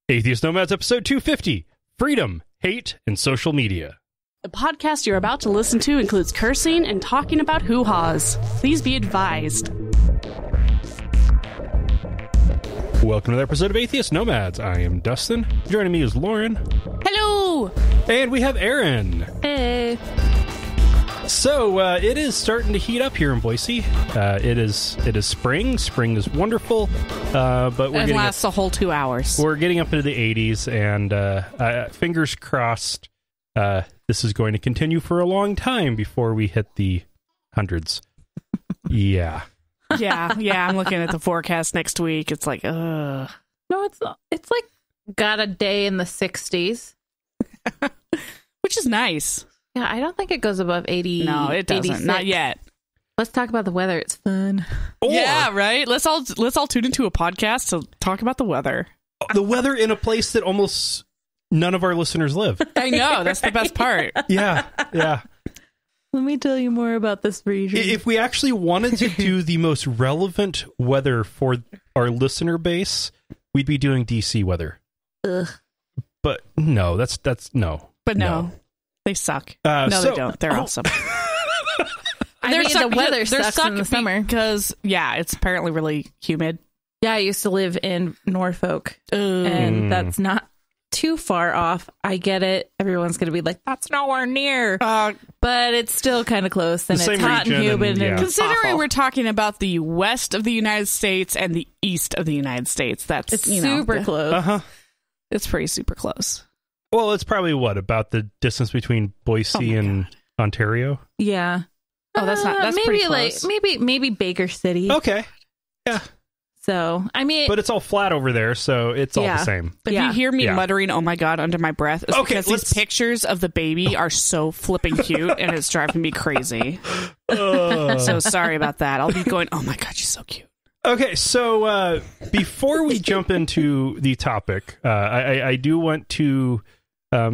Atheist Nomads, episode 250, Freedom, Hate, and Social Media. The podcast you're about to listen to includes cursing and talking about hoo-haws. Please be advised. Welcome to another episode of Atheist Nomads. I am Dustin. Joining me is Lauren. Hello! And we have Aaron. Hey. So, it is starting to heat up here in Boise. It is spring. Spring is wonderful. But it lasts a whole 2 hours. We're getting up into the 80s, and fingers crossed, this is going to continue for a long time before we hit the hundreds. Yeah. Yeah, I'm looking at the forecast next week. It's like, ugh. No, it's like got a day in the 60s. Which is nice. Yeah, I don't think it goes above 80. No, it doesn't. 86. Not yet. Let's talk about the weather. It's fun. Yeah, right? Let's all tune into a podcast to talk about the weather. The weather in a place that almost none of our listeners live. I know. That's the best part. Yeah. Let me tell you more about this region. If we actually wanted to do the most relevant weather for our listener base, we'd be doing DC weather. Ugh. But no, that's no. But no. They suck. They don't. They're awesome. The weather sucks in the summer. Because, it's apparently really humid. Yeah, I used to live in Norfolk, and that's not too far off. I get it. Everyone's going to be like, that's nowhere near. But it's still kind of close, and it's hot and humid. And considering awful. we're talking about the west of the United States and the east of the United States, it's super close. Uh-huh. It's pretty super close. Well, it's probably about the distance between Boise and Ontario? Yeah. Oh, that's maybe pretty close. Maybe Baker City. Okay. Yeah. So, I mean, but it's all flat over there, so it's all the same. If you hear me muttering, "Oh my god," under my breath, it's because these pictures of the baby are so flipping cute, and it's driving me crazy. So sorry about that. I'll be going, "Oh my god, she's so cute." Okay, so before we jump into the topic, I do want to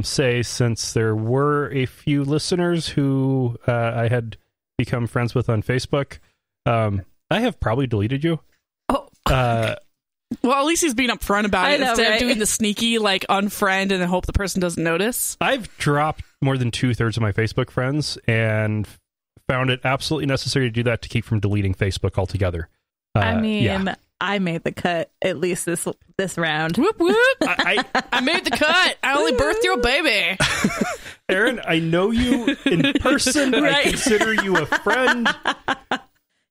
say, since there were a few listeners who I had become friends with on Facebook, I have probably deleted you. Oh. Well, at least he's being upfront about it instead of doing the sneaky, unfriend and then hope the person doesn't notice. I've dropped more than 2/3 of my Facebook friends and found it absolutely necessary to do that to keep from deleting Facebook altogether. I made the cut, at least this round. Whoop, whoop. I made the cut. I only birthed your baby. Aaron, I know you in person. Right. I consider you a friend.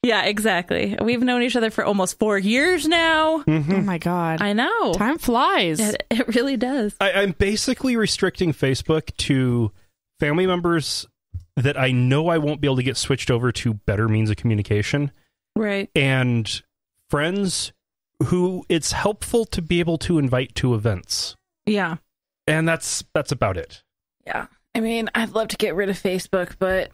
Yeah, exactly. We've known each other for almost 4 years now. Mm-hmm. Oh my god. I know. Time flies. It really does. I'm basically restricting Facebook to family members that I know I won't be able to get switched over to better means of communication. Right. And friends who it's helpful to be able to invite to events. Yeah. And that's about it. Yeah. I mean, I'd love to get rid of Facebook, but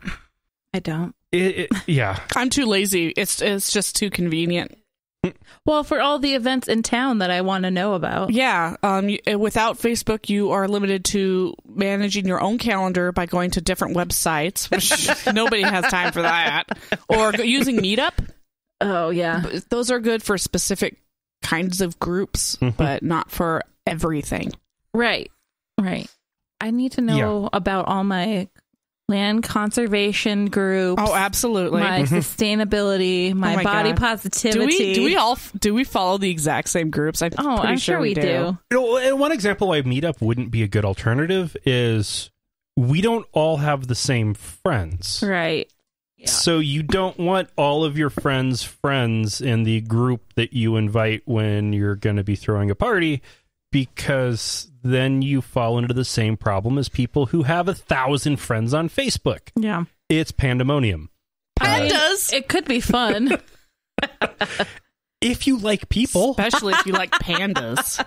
I don't. Yeah. I'm too lazy. It's just too convenient. Well, for all the events in town that I want to know about. Yeah. Without Facebook, you are limited to managing your own calendar by going to different websites, which nobody has time for that. Or using Meetup. Oh, yeah. Those are good for specific kinds of groups, but not for everything. Right. I need to know about all my land conservation groups. Oh, absolutely. My sustainability, my body positivity. Do we follow the exact same groups? I'm sure we do. And one example why Meetup wouldn't be a good alternative is we don't all have the same friends. Right. Yeah. So you don't want all of your friends in the group that you invite when you're going to be throwing a party, because then you fall into the same problem as people who have 1,000 friends on Facebook. Yeah. It's pandemonium. Pandas! It could be fun. If you like people. Especially if you like pandas.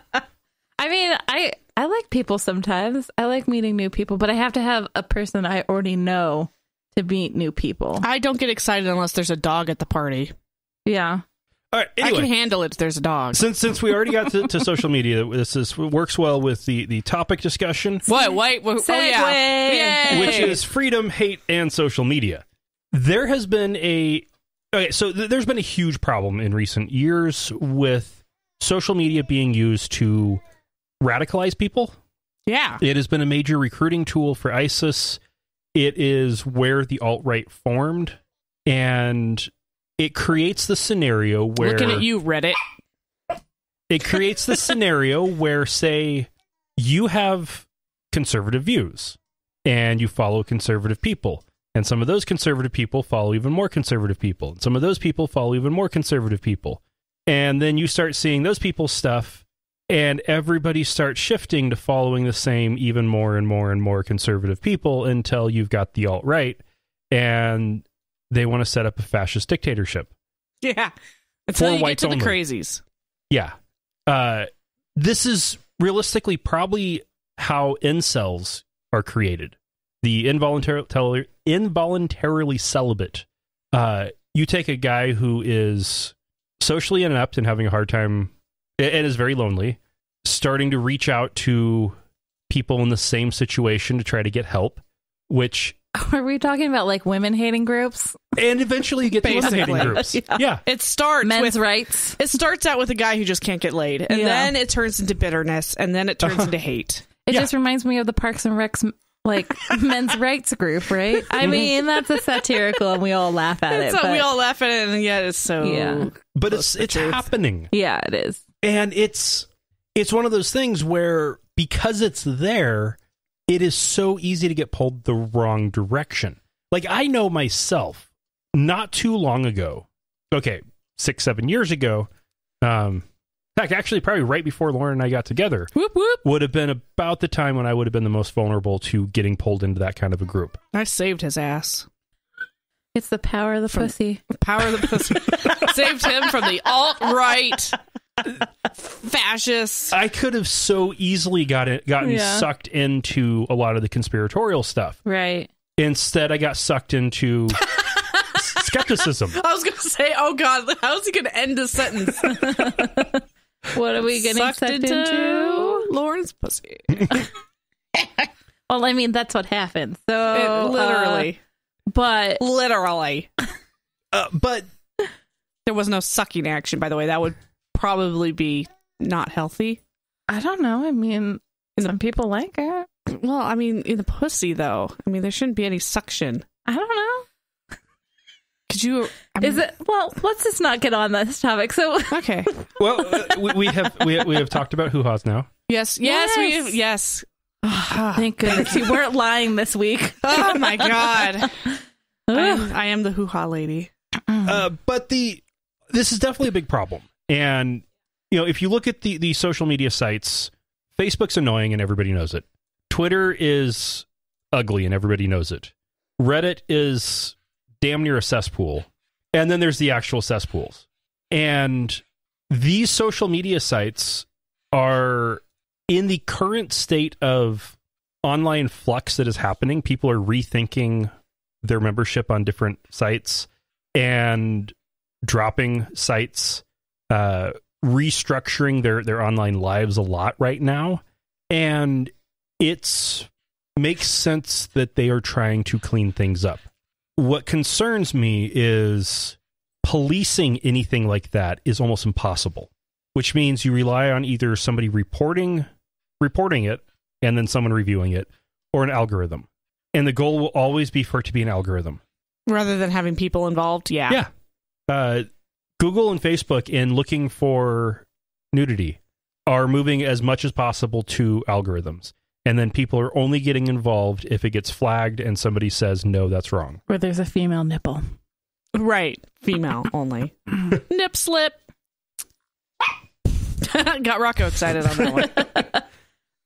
I mean, I like people sometimes. I like meeting new people, but I have to have a person I already know to meet new people. I don't get excited unless there's a dog at the party. Yeah. All right, anyway, I can handle it if there's a dog. Since we already got to social media, this works well with the topic discussion. What? Wait. Segue. Oh, yeah. Yay. Which is freedom, hate, and social media. There has been there's been a huge problem in recent years with social media being used to radicalize people. Yeah. It has been a major recruiting tool for ISIS. It is where the alt-right formed, and it creates the scenario where... Looking at you, Reddit. It creates the scenario where, say, you have conservative views, and you follow conservative people, and some of those conservative people follow even more conservative people, and some of those people follow even more conservative people. And then you start seeing those people's stuff, and everybody starts shifting to following the same even more and more and more conservative people until you've got the alt-right, and they want to set up a fascist dictatorship. Yeah. Until you get to the crazies. Yeah. This is realistically probably how incels are created. The involuntarily celibate. You take a guy who is socially inept and having a hard time and is very lonely, starting to reach out to people in the same situation to try to get help, which... Are we talking about like women hating groups? And eventually you get to women hating groups. Yeah. It starts men's rights. It starts out with a guy who just can't get laid, and then it turns into bitterness, and then it turns into hate. It just reminds me of the Parks and Rec's like men's rights group, right? I mean, that's a satirical, and we all laugh at it. We all laugh at it, and yet it's so. Yeah. But it's happening. Yeah, it is, and it's one of those things where because it's there, it is so easy to get pulled the wrong direction. Like I know myself, not too long ago. Okay, 6-7 years ago. In fact, actually, probably right before Lauren and I got together, whoop, whoop, would have been about the time when I would have been the most vulnerable to getting pulled into that kind of a group. I saved his ass. It's the power of the pussy. Power of the pussy. Saved him from the alt-right fascists. I could have so easily gotten sucked into a lot of the conspiratorial stuff. Right. Instead, I got sucked into... skepticism. I was going to say, oh God, how is he going to end this sentence? What are we getting sucked into? Lauren's pussy. Well, I mean, that's what happened. So literally. But there was no sucking action, by the way. That would probably be not healthy. I don't know. I mean, some people like it. Well, I mean, in the pussy, though. I mean, there shouldn't be any suction. I don't know. Could you? Is it? Well, let's just not get on this topic. So okay. Well, we have talked about hoo-haws now. Yes. Oh, thank goodness you weren't lying this week. Oh my God. I am the hoo-ha lady. But this is definitely a big problem. And if you look at the social media sites, Facebook's annoying and everybody knows it. Twitter is ugly and everybody knows it. Reddit is damn near a cesspool. And then there's the actual cesspools. And these social media sites are in the current state of online flux that is happening. People are rethinking their membership on different sites and dropping sites, restructuring their online lives a lot right now. And it makes sense that they are trying to clean things up. What concerns me is policing anything like that is almost impossible, which means you rely on either somebody reporting it and then someone reviewing it, or an algorithm. And the goal will always be for it to be an algorithm. Rather than having people involved, yeah. Yeah. Google and Facebook, in looking for nudity, are moving as much as possible to algorithms. And then people are only getting involved if it gets flagged and somebody says, no, that's wrong. Or there's a female nipple. Right. Female only. Nip slip. Got Rocco excited on that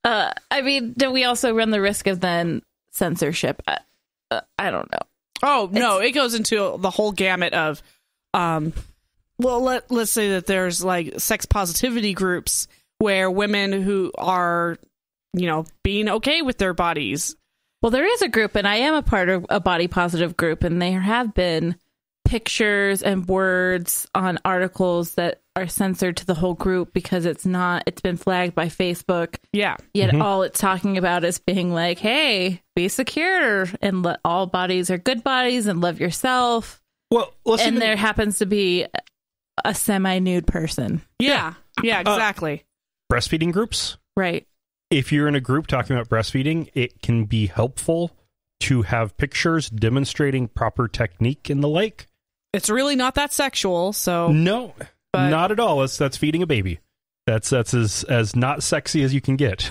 one. I mean, do we also run the risk of then censorship? I don't know. Oh, no. It goes into the whole gamut of, let's say that there's like sex positivity groups where women who are, being okay with their bodies. Well, there is a group, and I am a part of a body positive group, and there have been pictures and words on articles that are censored to the whole group because it's been flagged by Facebook. Yeah. Yet all it's talking about is being like, hey, be secure and all bodies are good bodies and love yourself. Well, there happens to be a semi-nude person. Yeah. Yeah, exactly. Breastfeeding groups? Right. If you're in a group talking about breastfeeding, it can be helpful to have pictures demonstrating proper technique and the like. It's really not that sexual, so... No, not at all. That's feeding a baby. That's as not sexy as you can get.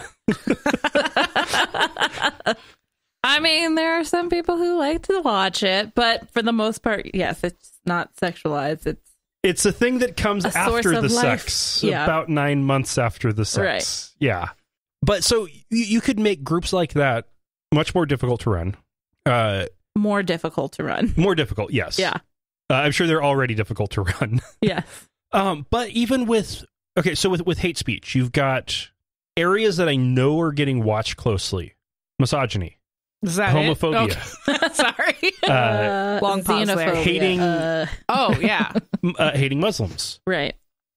I mean, there are some people who like to watch it, but for the most part, yes, it's not sexualized. It's a thing that comes after the sex, about 9 months after the sex. Right. Yeah. But so you could make groups like that much more difficult to run. More difficult to run. More difficult, yes. Yeah. I'm sure they're already difficult to run. Yes. But even with hate speech, you've got areas that I know are getting watched closely. Misogyny. Is that homophobia? Okay. Sorry. Long pause there. Hating. Hating Muslims. Right.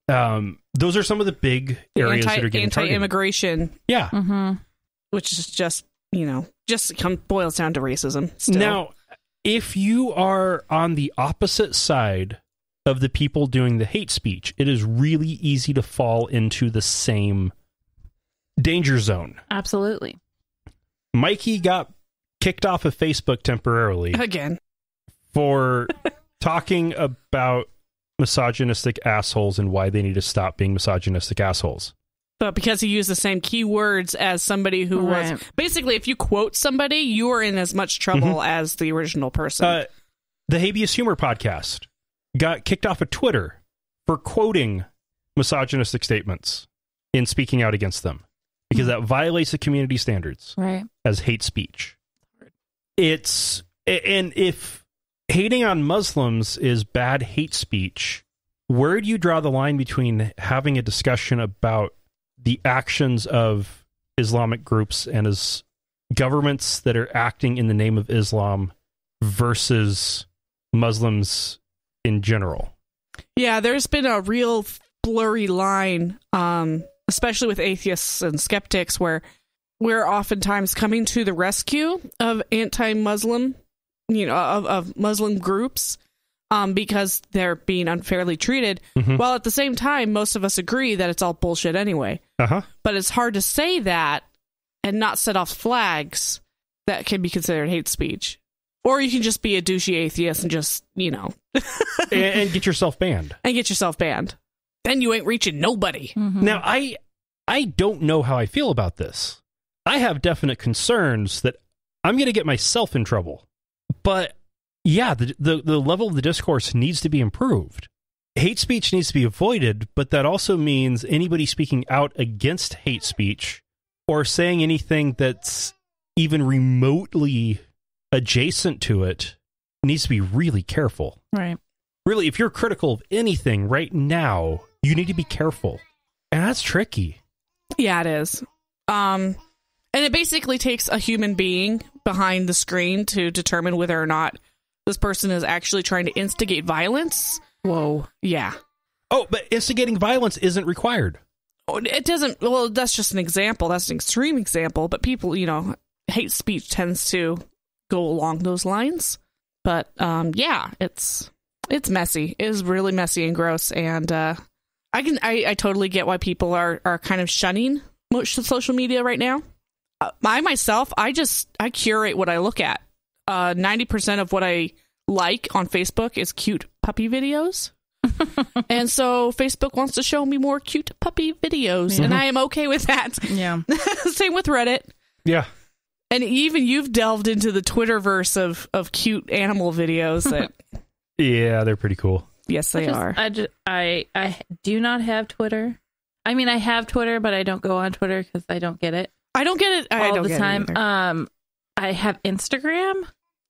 Those are some of the big areas that are getting targeted. Anti-immigration. Yeah. Mm-hmm. Which is just boils down to racism. Still. Now, if you are on the opposite side of the people doing the hate speech, it is really easy to fall into the same danger zone. Absolutely. Mikey got kicked off of Facebook temporarily again for talking about misogynistic assholes and why they need to stop being misogynistic assholes. But because he used the same keywords as somebody who was... Basically, if you quote somebody, you are in as much trouble as the original person. The Habeas Humor podcast got kicked off of Twitter for quoting misogynistic statements and speaking out against them, because that violates the community standards as hate speech. And if hating on Muslims is bad hate speech, where do you draw the line between having a discussion about the actions of Islamic groups and as governments that are acting in the name of Islam versus Muslims in general? Yeah, there's been a real blurry line, especially with atheists and skeptics, where we're oftentimes coming to the rescue of anti-Muslim, of Muslim groups, because they're being unfairly treated. While at the same time, most of us agree that it's all bullshit anyway. But it's hard to say that and not set off flags that can be considered hate speech. Or you can just be a douchey atheist and just, and get yourself banned. Then you ain't reaching nobody. Now, I don't know how I feel about this. I have definite concerns that I'm going to get myself in trouble. But yeah, the level of the discourse needs to be improved. Hate speech needs to be avoided, but that also means anybody speaking out against hate speech or saying anything that's even remotely adjacent to it needs to be really careful. Right. Really, if you're critical of anything right now, you need to be careful. And that's tricky. Yeah, it is. And it basically takes a human being behind the screen to determine whether or not this person is actually trying to instigate violence. Whoa. Yeah. Oh, but instigating violence isn't required. It doesn't. Well, that's just an example. That's an extreme example. But people, hate speech tends to go along those lines. But yeah, it's messy. It is really messy and gross. And I totally get why people are kind of shunning social media right now. I curate what I look at. 90% of what I like on Facebook is cute puppy videos. And so Facebook wants to show me more cute puppy videos, and I am okay with that. Yeah. Same with Reddit. Yeah. And even you've delved into the Twitterverse of cute animal videos that yeah, they're pretty cool. Yes, they are. I do not have Twitter. I mean, I have Twitter, but I don't go on Twitter because I don't get it. I don't get it all the time. I have Instagram.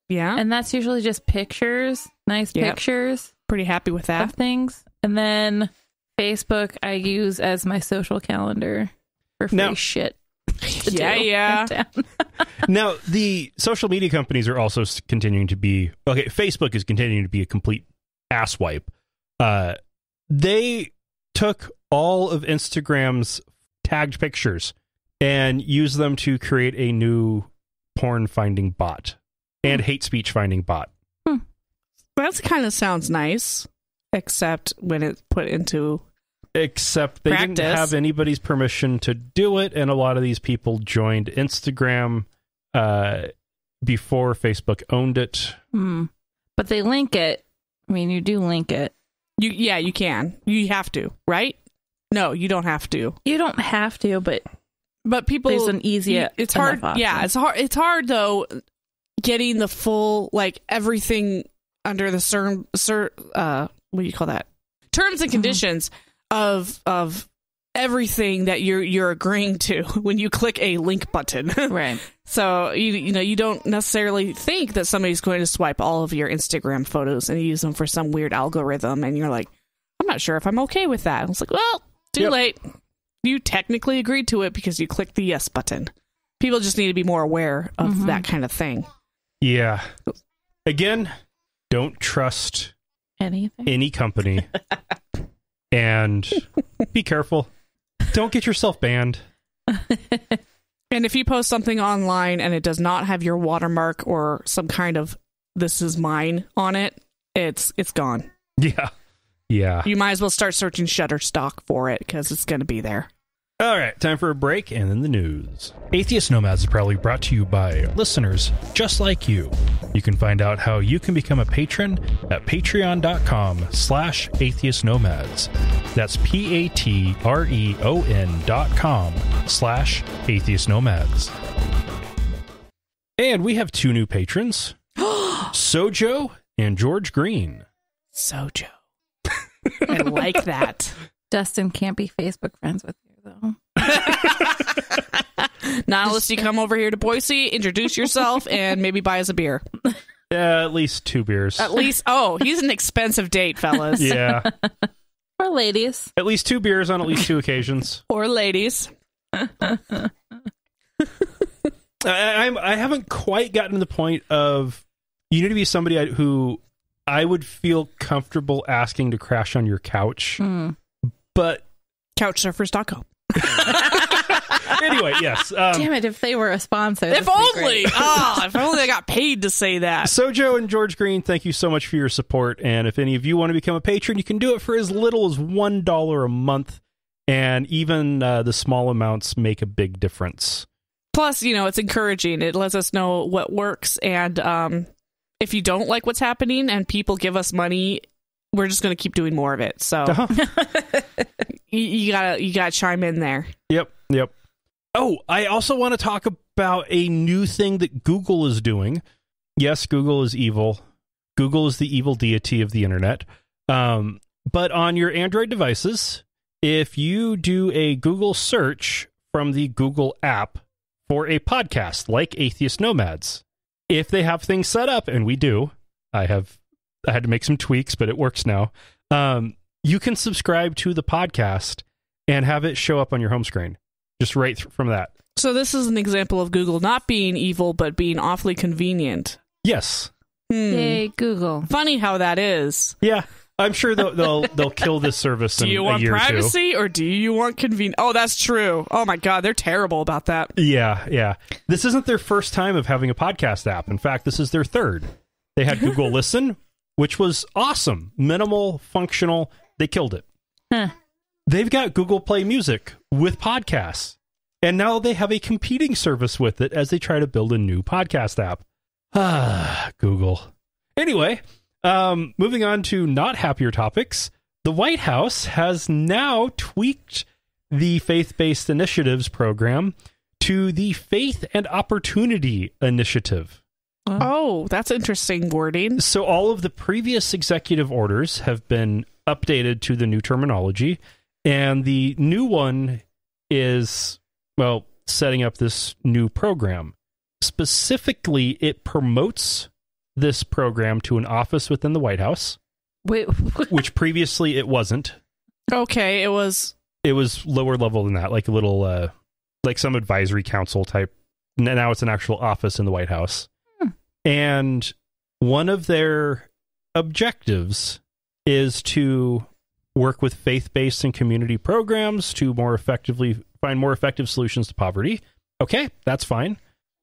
Yeah. And that's usually just pictures, nice pictures. Pretty happy with that. Of things. And then Facebook I use as my social calendar for free shit. Yeah. Now, the social media companies are also continuing to be... Okay, Facebook is continuing to be a complete asswipe. They took all of Instagram's tagged pictures and used them to create a new porn finding bot and hate speech finding bot. That kind of sounds nice, except when it's put into Except they didn't have anybody's permission to do it, and a lot of these people joined Instagram before Facebook owned it. But they link it. I mean, you do link it. You can. You have to, right? No, you don't have to. You don't have to, but people. There's an easy. It's hard. Option. Yeah, it's hard. It's hard though. Getting the full everything under the what do you call that? Terms and conditions of everything that you're agreeing to when you click a link button. Right. So you don't necessarily think that somebody's going to swipe all of your Instagram photos and use them for some weird algorithm, and you're like, I'm not sure if I'm okay with that. And it's like, well, too late. You technically agreed to it because you clicked the yes button. People just need to be more aware of that kind of thing. Yeah. Again, don't trust any company. And be careful. Don't get yourself banned. And if you post something online and it does not have your watermark or some kind of "this is mine" on it, it's gone. Yeah. You might as well start searching Shutterstock for it because it's going to be there. All right, time for a break and then the news. Atheist Nomads is proudly brought to you by listeners just like you. You can find out how you can become a patron at patreon.com/atheistnomads. That's patreon.com/atheistnomads. And we have 2 new patrons, SoJo and George Greene. SoJo. I like that. Dustin can't be Facebook friends with you, though. Not unless you come over here to Boise, introduce yourself, and maybe buy us a beer. At least 2 beers. At least, he's an expensive date, fellas. Yeah. Or ladies. At least 2 beers on at least 2 occasions. Or ladies. I haven't quite gotten to the point of, you need to be somebody who I would feel comfortable asking to crash on your couch. But Couchsurfers.com. Anyway, yes. Damn it, if they were a sponsor. If only! If only I got paid to say that. SoJo and George Greene, thank you so much for your support. And if any of you want to become a patron, you can do it for as little as $1 a month. And even the small amounts make a big difference. Plus, it's encouraging. It lets us know what works. And if you don't like what's happening and people give us money, we're just going to keep doing more of it. So you gotta chime in there. Yep. Oh, I also want to talk about a new thing that Google is doing. Yes, Google is evil. Google is the evil deity of the internet. But on your Android devices, if you do a Google search from the Google app for a podcast like Atheist Nomads, if they have things set up, and we do, I had to make some tweaks, but it works now. You can subscribe to the podcast and have it show up on your home screen, just right from that. So this is an example of Google not being evil, but being awfully convenient. Yes. Yay, Google. Funny how that is. Yeah. I'm sure they'll kill this service in a year or two. Do you want privacy or do you want convenience? Oh, that's true. Oh my God, they're terrible about that. Yeah. This isn't their first time of having a podcast app. In fact, this is their third. They had Google Listen, which was awesome. Minimal, functional. They killed it. They've got Google Play Music with podcasts. And now they have a competing service with it as they try to build a new podcast app. Google. Anyway, moving on to not happier topics. The White House has now tweaked the Faith-Based Initiatives program to the Faith and Opportunity Initiative. Oh, that's interesting wording. So all of the previous executive orders have been updated to the new terminology, and the new one is, setting up this new program. Specifically, it promotes this program to an office within the White House, which previously it wasn't. Okay, it was lower level than that, like a little, like some advisory council type. Now it's an actual office in the White House. And one of their objectives is to work with faith-based and community programs to find more effective solutions to poverty. Okay, that's fine.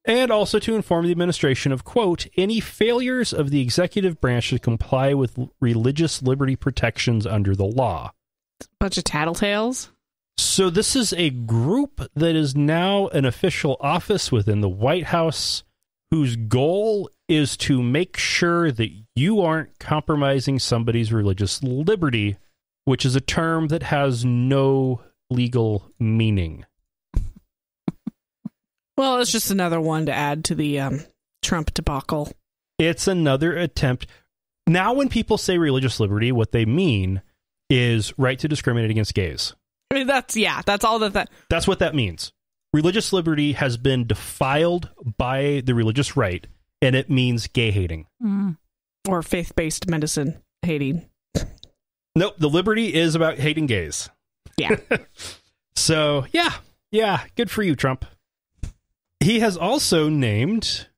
And also to inform the administration of, quote, any failures of the executive branch to comply with religious liberty protections under the law. bunch of tattletales. So this is a group that is now an official office within the White House whose goal is to make sure that you aren't compromising somebody's religious liberty, which is a term that has no legal meaning. Well, it's just another one to add to the Trump debacle. It's another attempt. Now, when people say religious liberty, what they mean is right to discriminate against gays. I mean, that's all that. That's what that means. Religious liberty has been defiled by the religious right, and it means gay hating. Or faith-based medicine hating. Nope, the liberty is about hating gays. Yeah. So, yeah, good for you, Trump. He has also named,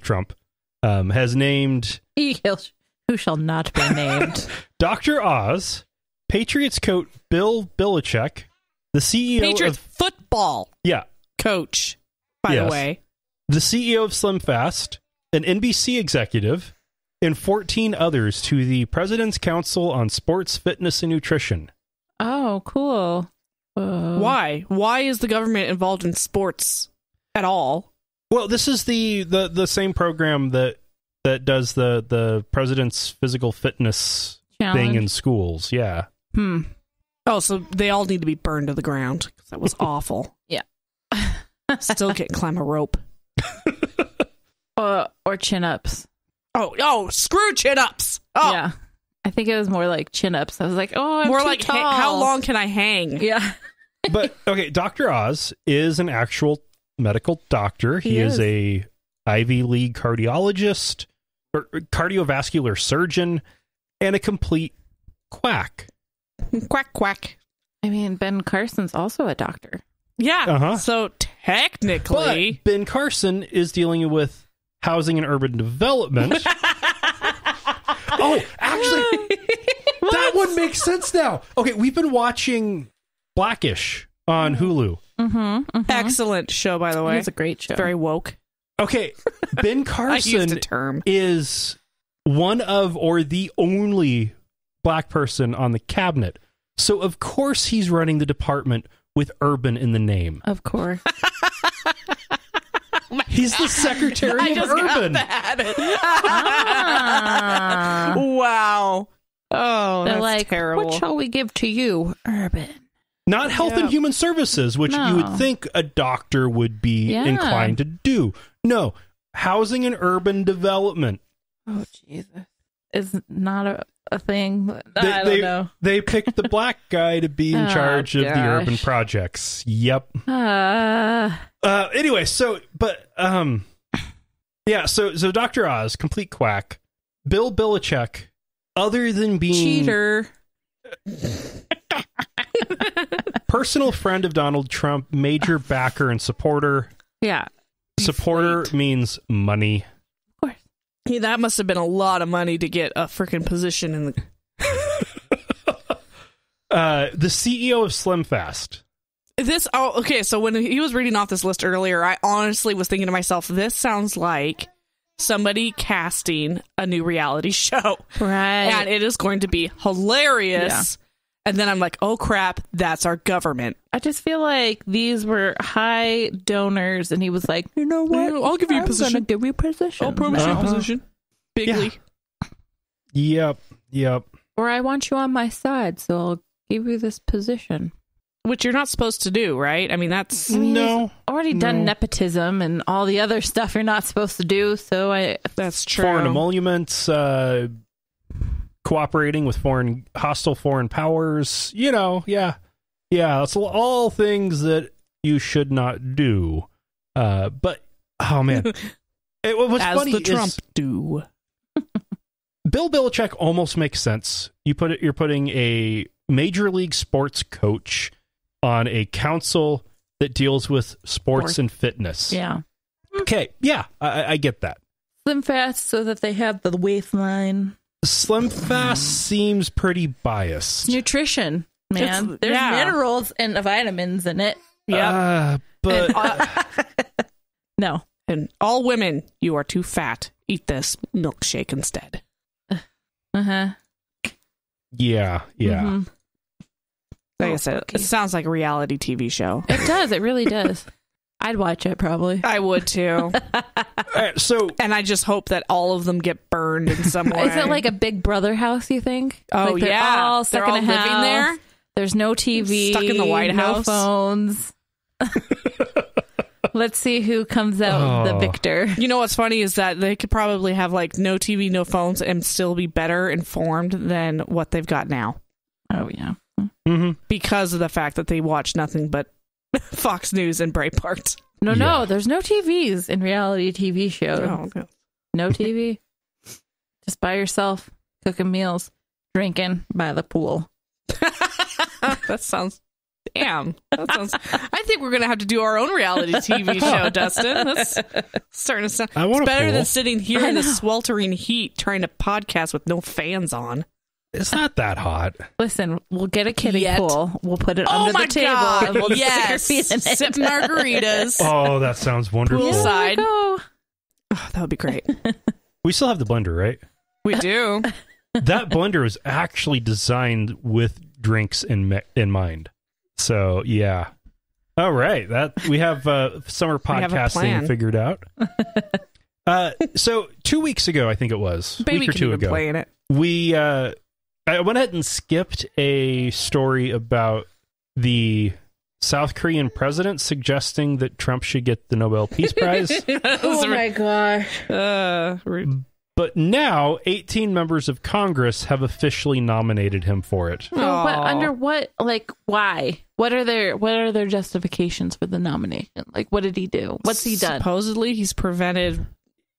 Trump, has named... Who shall not be named. Dr. Oz, Patriots coach Bill Belichick, the CEO Patriots of... football coach, by the way. The CEO of SlimFast, an NBC executive, and 14 others to the President's Council on Sports, Fitness, and Nutrition. Oh, cool. Why? Why is the government involved in sports at all? Well, this is the same program that does the president's physical fitness thing in schools. Yeah. Oh, so they all need to be burned to the ground. That was awful. Yeah. Still can't climb a rope. Or chin-ups. Oh, screw chin-ups. Oh. Yeah. I think it was more like chin-ups. I was like, I'm more too like tall. How long can I hang? Yeah. But, okay, Dr. Oz is an actual medical doctor. He is a Ivy League cardiologist, or cardiovascular surgeon, and a complete quack. Quack, quack. I mean, Ben Carson's also a doctor. Yeah. So technically... But Ben Carson is dealing with housing and urban development. Oh, actually, that one makes sense now. Okay, we've been watching Blackish on Hulu. Excellent show, by the way. It's a great show. Very woke. Okay, Ben Carson I used a term. is one of, or the only black person on the cabinet. So, of course, he's running the department with urban in the name. Of course. He's the secretary of urban. Wow. Oh, they're that's like, terrible. what shall we give to you? Urban. Not Health and Human Services, which you would think a doctor would be inclined to do. No, housing and urban development. Oh, Jesus. Is not a thing. I don't know. They picked the black guy to be in charge of the urban projects. Yep. Anyway, so Dr. Oz, complete quack. Bill Belichick, other than being cheater, personal friend of Donald Trump, major backer and supporter. Yeah. Supporter means money. Of course. Yeah, that must have been a lot of money to get a freaking position in the... The CEO of SlimFast. Okay, so when he was reading off this list earlier, I honestly was thinking to myself, this sounds like somebody casting a new reality show. Right. And it is going to be hilarious. Yeah. And then I'm like, oh crap, that's our government. I just feel like these were high donors, and he was like, you know what? I'll give you a position. I'm going to give you a position. I'll promise you a position. Bigly. Yeah. Yep. Or I want you on my side, so I'll give you this position. Which you're not supposed to do, right? I mean, that's... No. Already done nepotism and all the other stuff you're not supposed to do, so That's true. Foreign emoluments, cooperating with hostile foreign powers, yeah, it's all things that you should not do. But oh man, what's as funny the Trump is do. Bill Belichick almost makes sense. You're putting a major league sports coach on a council that deals with sports and fitness. Yeah. Okay. Yeah, I get that. SlimFast so that they have the waistline. SlimFast seems pretty biased. Nutrition, man. There's minerals and vitamins in it. Yeah. But no. And all women, you are too fat. Eat this milkshake instead. Yeah. Mm-hmm. Like I said, it sounds like a reality TV show. It does. It really does. I'd watch it, probably. I would, too. And I just hope that all of them get burned in some way. Is it like a Big Brother house, you think? Oh, like they're all stuck in a living house. there? There's no TV. Stuck in the White No House. phones. Let's see who comes out the victor. You know what's funny is that they could probably have like no TV, no phones, and still be better informed than what they've got now. Oh, yeah. Mm-hmm. Because of the fact that they watch nothing but Fox News and Breitbart. No, there's no TVs in reality TV shows. Oh, okay. No TV. Just by yourself, cooking meals, drinking by the pool. That sounds... Damn. That sounds... I think we're going to have to do our own reality TV show, Dustin. That's starting to sound... It's better than sitting here in the sweltering heat trying to podcast with no fans on. It's not that hot. Listen, we'll get a kiddie pool. We'll put it under the table. God. And we'll yes. Sip margaritas. Oh, that sounds wonderful. Poolside. Oh, that would be great. We still have the blender, right? We do. That blender is actually designed with drinks in mind. So, yeah. All right. We have summer podcasting figured out. So 2 weeks ago, I think it was. Baby a week or two ago. Playing it. I went ahead and skipped a story about the South Korean president suggesting that Trump should get the Nobel Peace Prize. Oh my gosh. But now 18 members of Congress have officially nominated him for it. Oh, but under what, like, why? What are their justifications for the nomination? Like, what did he do? What's he done? Supposedly he's prevented...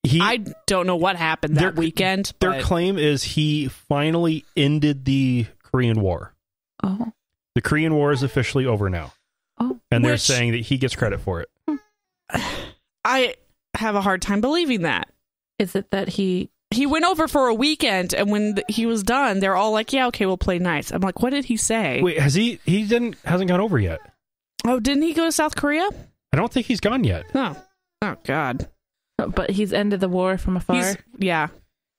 I don't know what happened that weekend. Their claim is he finally ended the Korean War. Oh. The Korean War is officially over now. Oh. And they're saying that he gets credit for it. I have a hard time believing that. Is it that he went over for a weekend, and when he was done, they're all like, yeah, okay, we'll play nice. I'm like, what did he say? Wait, hasn't gone over yet? Oh, didn't he go to South Korea? I don't think he's gone yet. Oh God. But he's ended the war from afar.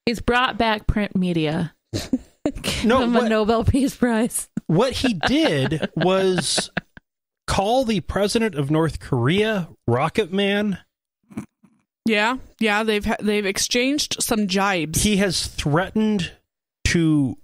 He's brought back print media. Give him a Nobel Peace Prize. What he did was call the president of North Korea Rocket Man. Yeah, they've exchanged some jibes. He has threatened to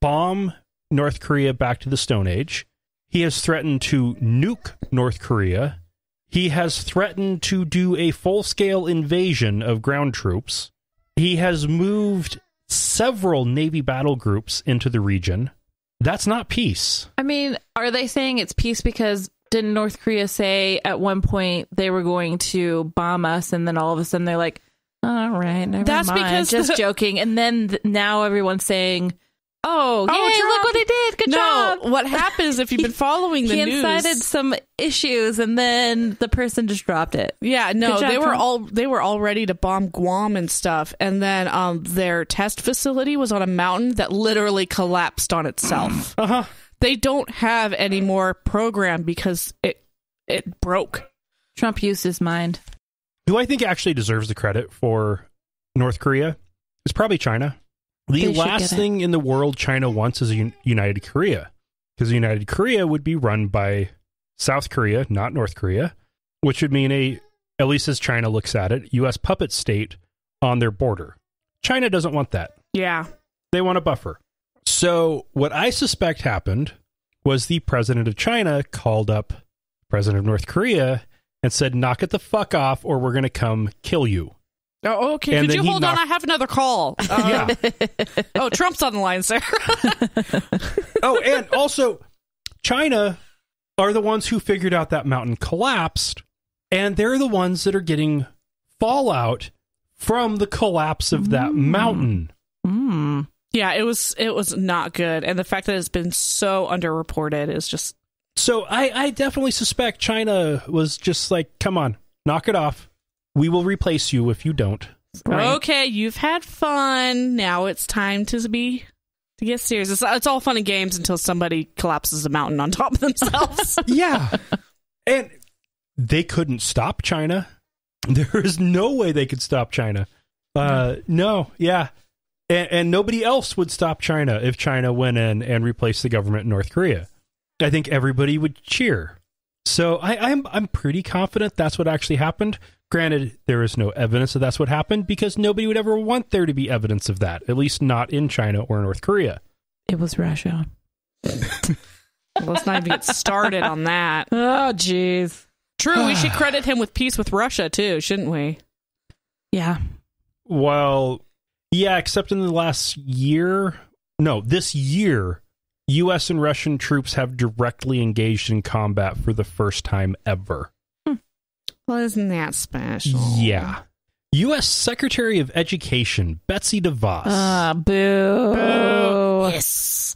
bomb North Korea back to the Stone Age. He has threatened to nuke North Korea. He has threatened to do a full-scale invasion of ground troops. He has moved several Navy battle groups into the region. That's not peace. I mean, are they saying it's peace because didn't North Korea say at one point they were going to bomb us, and then all of a sudden they're like, all right, never That's mind, because just joking. And then now everyone's saying, oh, yay, look what he did. Good job. What happens if you've been following the news? He incited some issues, and then the person just dropped it. Yeah, no, they were all ready to bomb Guam and stuff, and then their test facility was on a mountain that literally collapsed on itself. They don't have any more program because it broke. Trump used his mind. Who I think actually deserves the credit for North Korea is probably China. The last thing in the world China wants is a united Korea, because a united Korea would be run by South Korea, not North Korea, which would mean at least as China looks at it, U.S. puppet state on their border. China doesn't want that. Yeah. They want a buffer. So what I suspect happened was the president of China called up the president of North Korea and said, knock it the fuck off or we're going to come kill you. Oh, okay. And could you hold on? I have another call. Yeah. Oh, Trump's on the line, sir. Oh, and also, China are the ones who figured out that mountain collapsed, and they're the ones that are getting fallout from the collapse of that mountain. Yeah, it was not good, and the fact that it's been so underreported is just... So I definitely suspect China was just like, come on, knock it off. We will replace you if you don't. Right. Okay, you've had fun. Now it's time to get serious. It's all fun and games until somebody collapses a mountain on top of themselves. Yeah. And they couldn't stop China. There is no way they could stop China. No, yeah. And nobody else would stop China if China went in and replaced the government in North Korea. I think everybody would cheer. So I'm pretty confident that's what actually happened. Granted, there is no evidence that that's what happened because nobody would ever want there to be evidence of that, at least not in China or North Korea. It was Russia. Let's not even get started on that. Oh, jeez. True, we should credit him with peace with Russia, too, shouldn't we? Yeah. Well, yeah, except in the last year. No, this year, U.S. and Russian troops have directly engaged in combat for the first time ever. Well, isn't that special? Yeah. U.S. Secretary of Education, Betsy DeVos. Boo. Boo. Yes.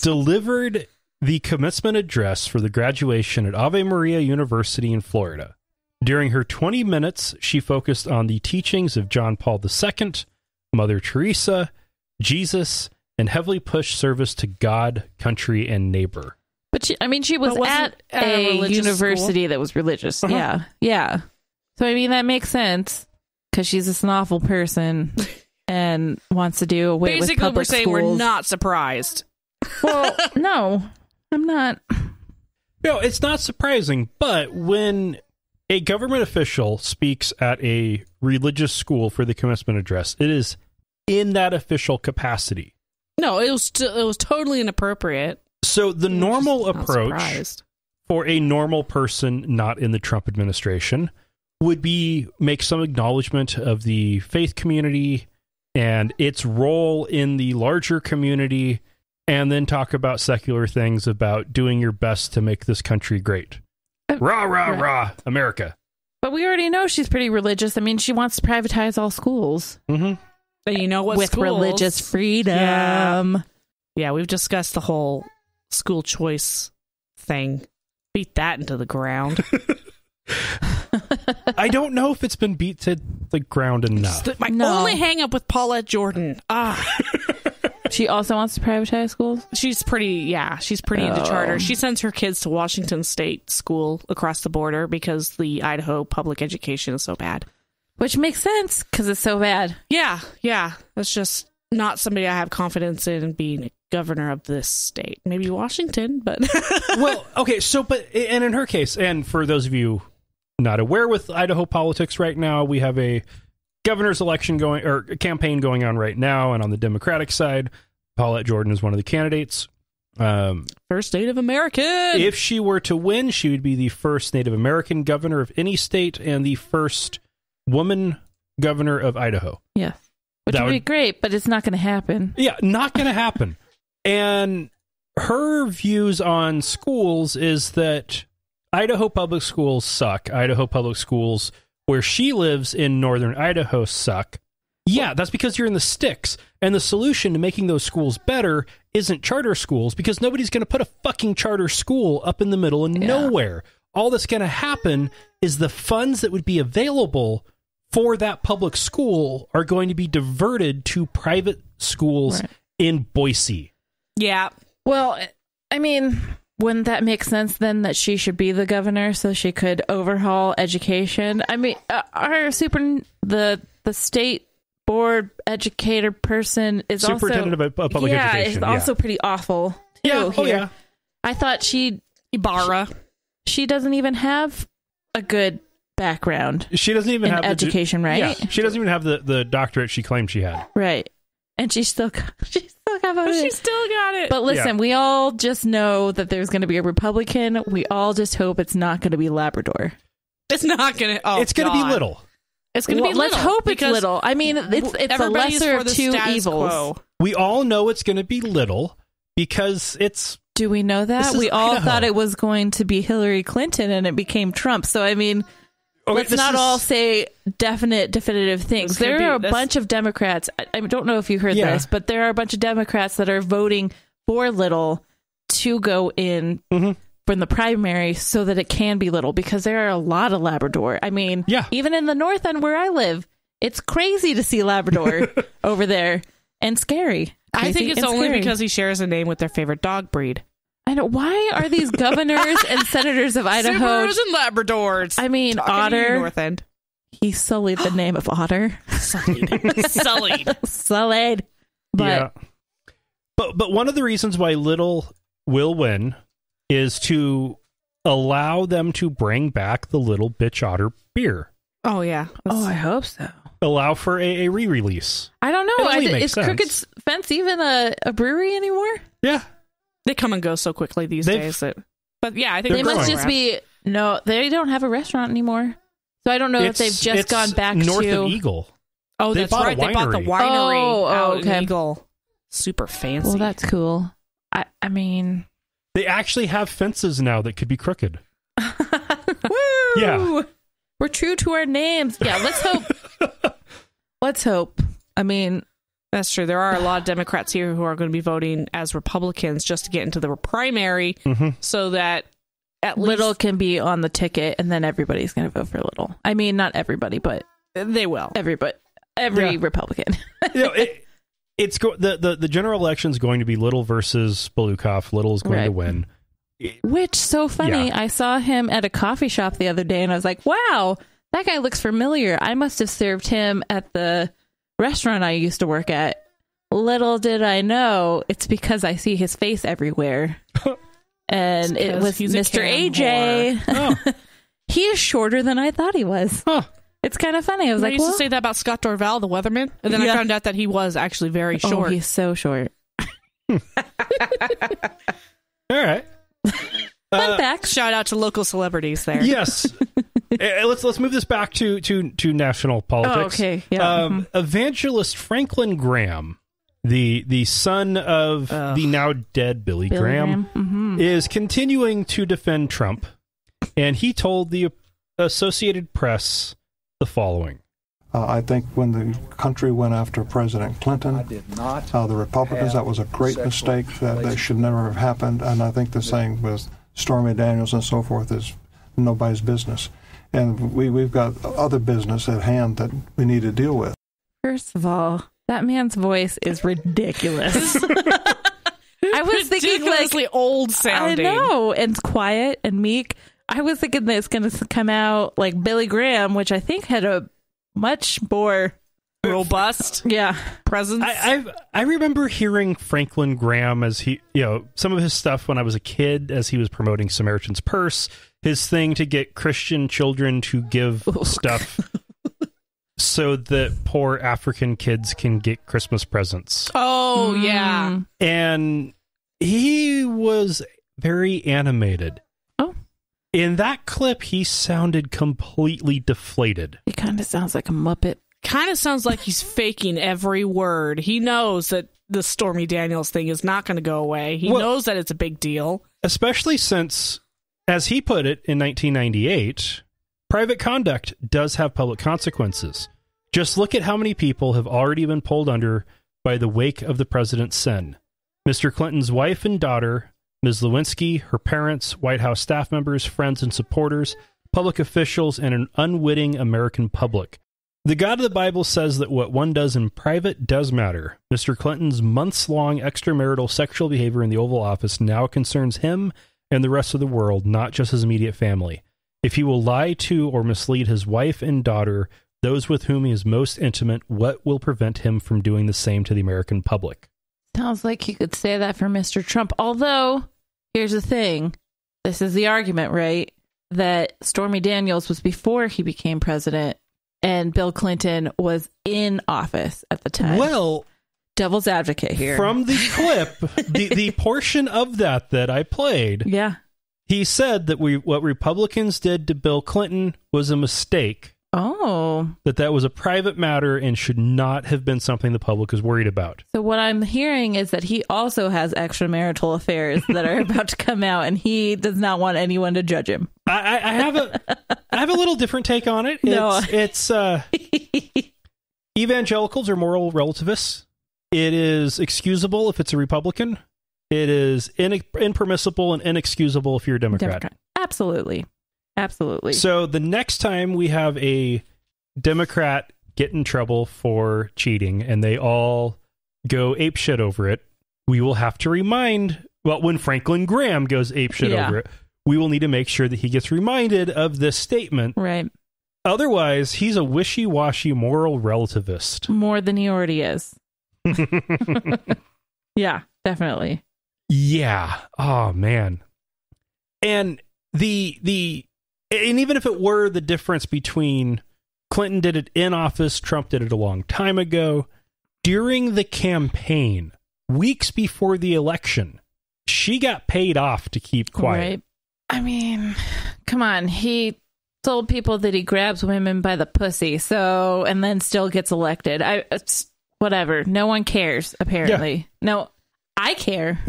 Delivered the commencement address for the graduation at Ave Maria University in Florida. During her 20 minutes, she focused on the teachings of John Paul II, Mother Teresa, Jesus, and heavily pushed service to God, country, and neighbor. But she was at a university that was religious. Uh-huh. Yeah. So, I mean, that makes sense because she's just an awful person and wants to do away with public schools. Basically, we're saying we're not surprised. Well, no, I'm not. No, it's not surprising, but when a government official speaks at a religious school for the commencement address, it is in that official capacity. No, it was totally inappropriate. So the normal approach for a normal person not in the Trump administration would be make some acknowledgement of the faith community and its role in the larger community, and then talk about secular things about doing your best to make this country great. Rah, rah, rah, America. But we already know she's pretty religious. I mean, she wants to privatize all schools. Mm-hmm. And you know what? With schools, religious freedom. Yeah, we've discussed the whole school choice thing. Beat that into the ground. I don't know if it's been beat to the ground enough. My only hang up with Paulette Jordan. She also wants to privatize schools? She's pretty into charter. She sends her kids to Washington State School across the border because the Idaho public education is so bad. Which makes sense because it's so bad. Yeah. That's just not somebody I have confidence in being a governor of this state. Maybe Washington, but... Well, okay, and in her case, and for those of you not aware with Idaho politics right now, we have a governor's election campaign going on right now, and on the Democratic side, Paulette Jordan is one of the candidates. First Native American! If she were to win, she would be the first Native American governor of any state and the first woman governor of Idaho. Yeah. Which would be great, but it's not going to happen. Yeah, not going to happen. And her views on schools is that Idaho public schools suck. Idaho public schools where she lives in northern Idaho suck. Yeah, that's because you're in the sticks. And the solution to making those schools better isn't charter schools, because nobody's going to put a fucking charter school up in the middle of nowhere. All that's going to happen is the funds that would be available for that public school are going to be diverted to private schools in Boise. Yeah. Well, I mean, wouldn't that make sense then that she should be the governor so she could overhaul education? I mean, the state board educator person is superintendent of public education. Is also pretty awful too. Yeah. I thought she doesn't even have a good background. She doesn't even have education, right? Yeah, she doesn't even have the doctorate she claimed she had. Right. And she still got it. But listen, we all just know that there's going to be a Republican. We all just hope it's not going to be Labrador. It's not going to. It's going to be little. It's going to be little. Let's hope it's little. I mean, it's a lesser of two evils. Quo. We all know it's going to be little because it's. Do we know that? We all thought it was going to be Hillary Clinton and it became Trump. So, I mean, let's not all say definitive things. There are a bunch of Democrats. I don't know if you heard this, but there are a bunch of Democrats that are voting for little to go in from the primary so that it can be little, because there are a lot of Labrador. I mean, even in the north end where I live, it's crazy to see Labrador over there, and scary. I think it's only because he shares a name with their favorite dog breed. I know. Why are these governors and senators of Idaho Subarus and Labradors? I mean, Otter. North End. He sullied the name of Otter. Sullied. But one of the reasons why little will win is to allow them to bring back the Little Bitch Otter beer. Oh, yeah. Oh, I hope so. Allow for a re-release. I don't know. Is Crooked's Fence even a brewery anymore? Yeah. They come and go so quickly these days. But yeah, I think they must just be... No, they don't have a restaurant anymore. So I don't know if they've just gone back north to... of Eagle. Oh, that's right. They bought the winery out in Eagle. Super fancy. Well, that's cool. I mean... They actually have fences now that could be crooked. Woo! Yeah. We're true to our names. Yeah, let's hope. Let's hope. I mean... That's true. There are a lot of Democrats here who are going to be voting as Republicans just to get into the primary so that at least... Little can be on the ticket and then everybody's going to vote for Little. I mean, not everybody, but... They will. Every Republican. The general election is going to be Little versus Belukoff. Little is going to win. Which, so funny, Yeah. I saw him at a coffee shop the other day and I was like, wow, that guy looks familiar. I must have served him at the restaurant I used to work at. Little did I know, it's because I see his face everywhere. And it was Mr. AJ. Oh. He is shorter than I thought he was. Huh. It's kind of funny. I was I like, used to say that about Scott Dorval, the weatherman, and then I found out that he was actually very short. Oh, he's so short. All right. Fun fact. Shout out to local celebrities there. Yes. Let's move this back to national politics. Oh, okay. Yeah. Evangelist Franklin Graham, the son of the now dead Billy Graham, is continuing to defend Trump, and he told the Associated Press the following. I think when the country went after President Clinton, the Republicans, that was a great mistake. That should never have happened. And I think the saying with Stormy Daniels and so forth is nobody's business. And we've got other business at hand that we need to deal with. First of all, that man's voice is ridiculous. I was thinking ridiculously old sounding. I know, and quiet and meek. I was thinking that it's going to come out like Billy Graham, which I think had a much more robust presence. I remember hearing Franklin Graham as some of his stuff when I was a kid, as he was promoting Samaritan's Purse, his thing to get Christian children to give stuff so that poor African kids can get Christmas presents. Oh, yeah. And he was very animated. Oh. In that clip, he sounded completely deflated. He kind of sounds like a Muppet. Kind of sounds like he's faking every word. He knows that the Stormy Daniels thing is not going to go away. He knows that it's a big deal. Especially since, as he put it in 1998, private conduct does have public consequences. Just look at how many people have already been pulled under by the wake of the president's sin. Mr. Clinton's wife and daughter, Ms. Lewinsky, her parents, White House staff members, friends and supporters, public officials, and an unwitting American public. The God of the Bible says that what one does in private does matter. Mr. Clinton's months-long extramarital sexual behavior in the Oval Office now concerns him and the rest of the world, not just his immediate family. If he will lie to or mislead his wife and daughter, those with whom he is most intimate, what will prevent him from doing the same to the American public? Sounds like you could say that for Mr. Trump. Although, here's the thing. This is the argument, right? That Stormy Daniels was before he became president and Bill Clinton was in office at the time. Well, devil's advocate here. From the clip, the portion of that I played, he said that what Republicans did to Bill Clinton was a mistake. Oh. That was a private matter and should not have been something the public is worried about. So what I'm hearing is that he also has extramarital affairs that are about to come out, and he does not want anyone to judge him. I have a little different take on it. It's evangelicals are moral relativists. It is excusable if it's a Republican. It is impermissible and inexcusable if you're a Democrat. Absolutely. Absolutely. So the next time we have a Democrat get in trouble for cheating and they all go apeshit over it, we will have to remind, when Franklin Graham goes apeshit over it, we will need to make sure that he gets reminded of this statement. Right. Otherwise, he's a wishy-washy moral relativist. More than he already is. Yeah, definitely. Yeah. Oh, man. And and even if it were the difference between Clinton did it in office, Trump did it a long time ago, during the campaign, weeks before the election, she got paid off to keep quiet. Right. I mean, come on. He told people that he grabs women by the pussy, and then still gets elected. Whatever. No one cares, apparently. Yeah. No, I care.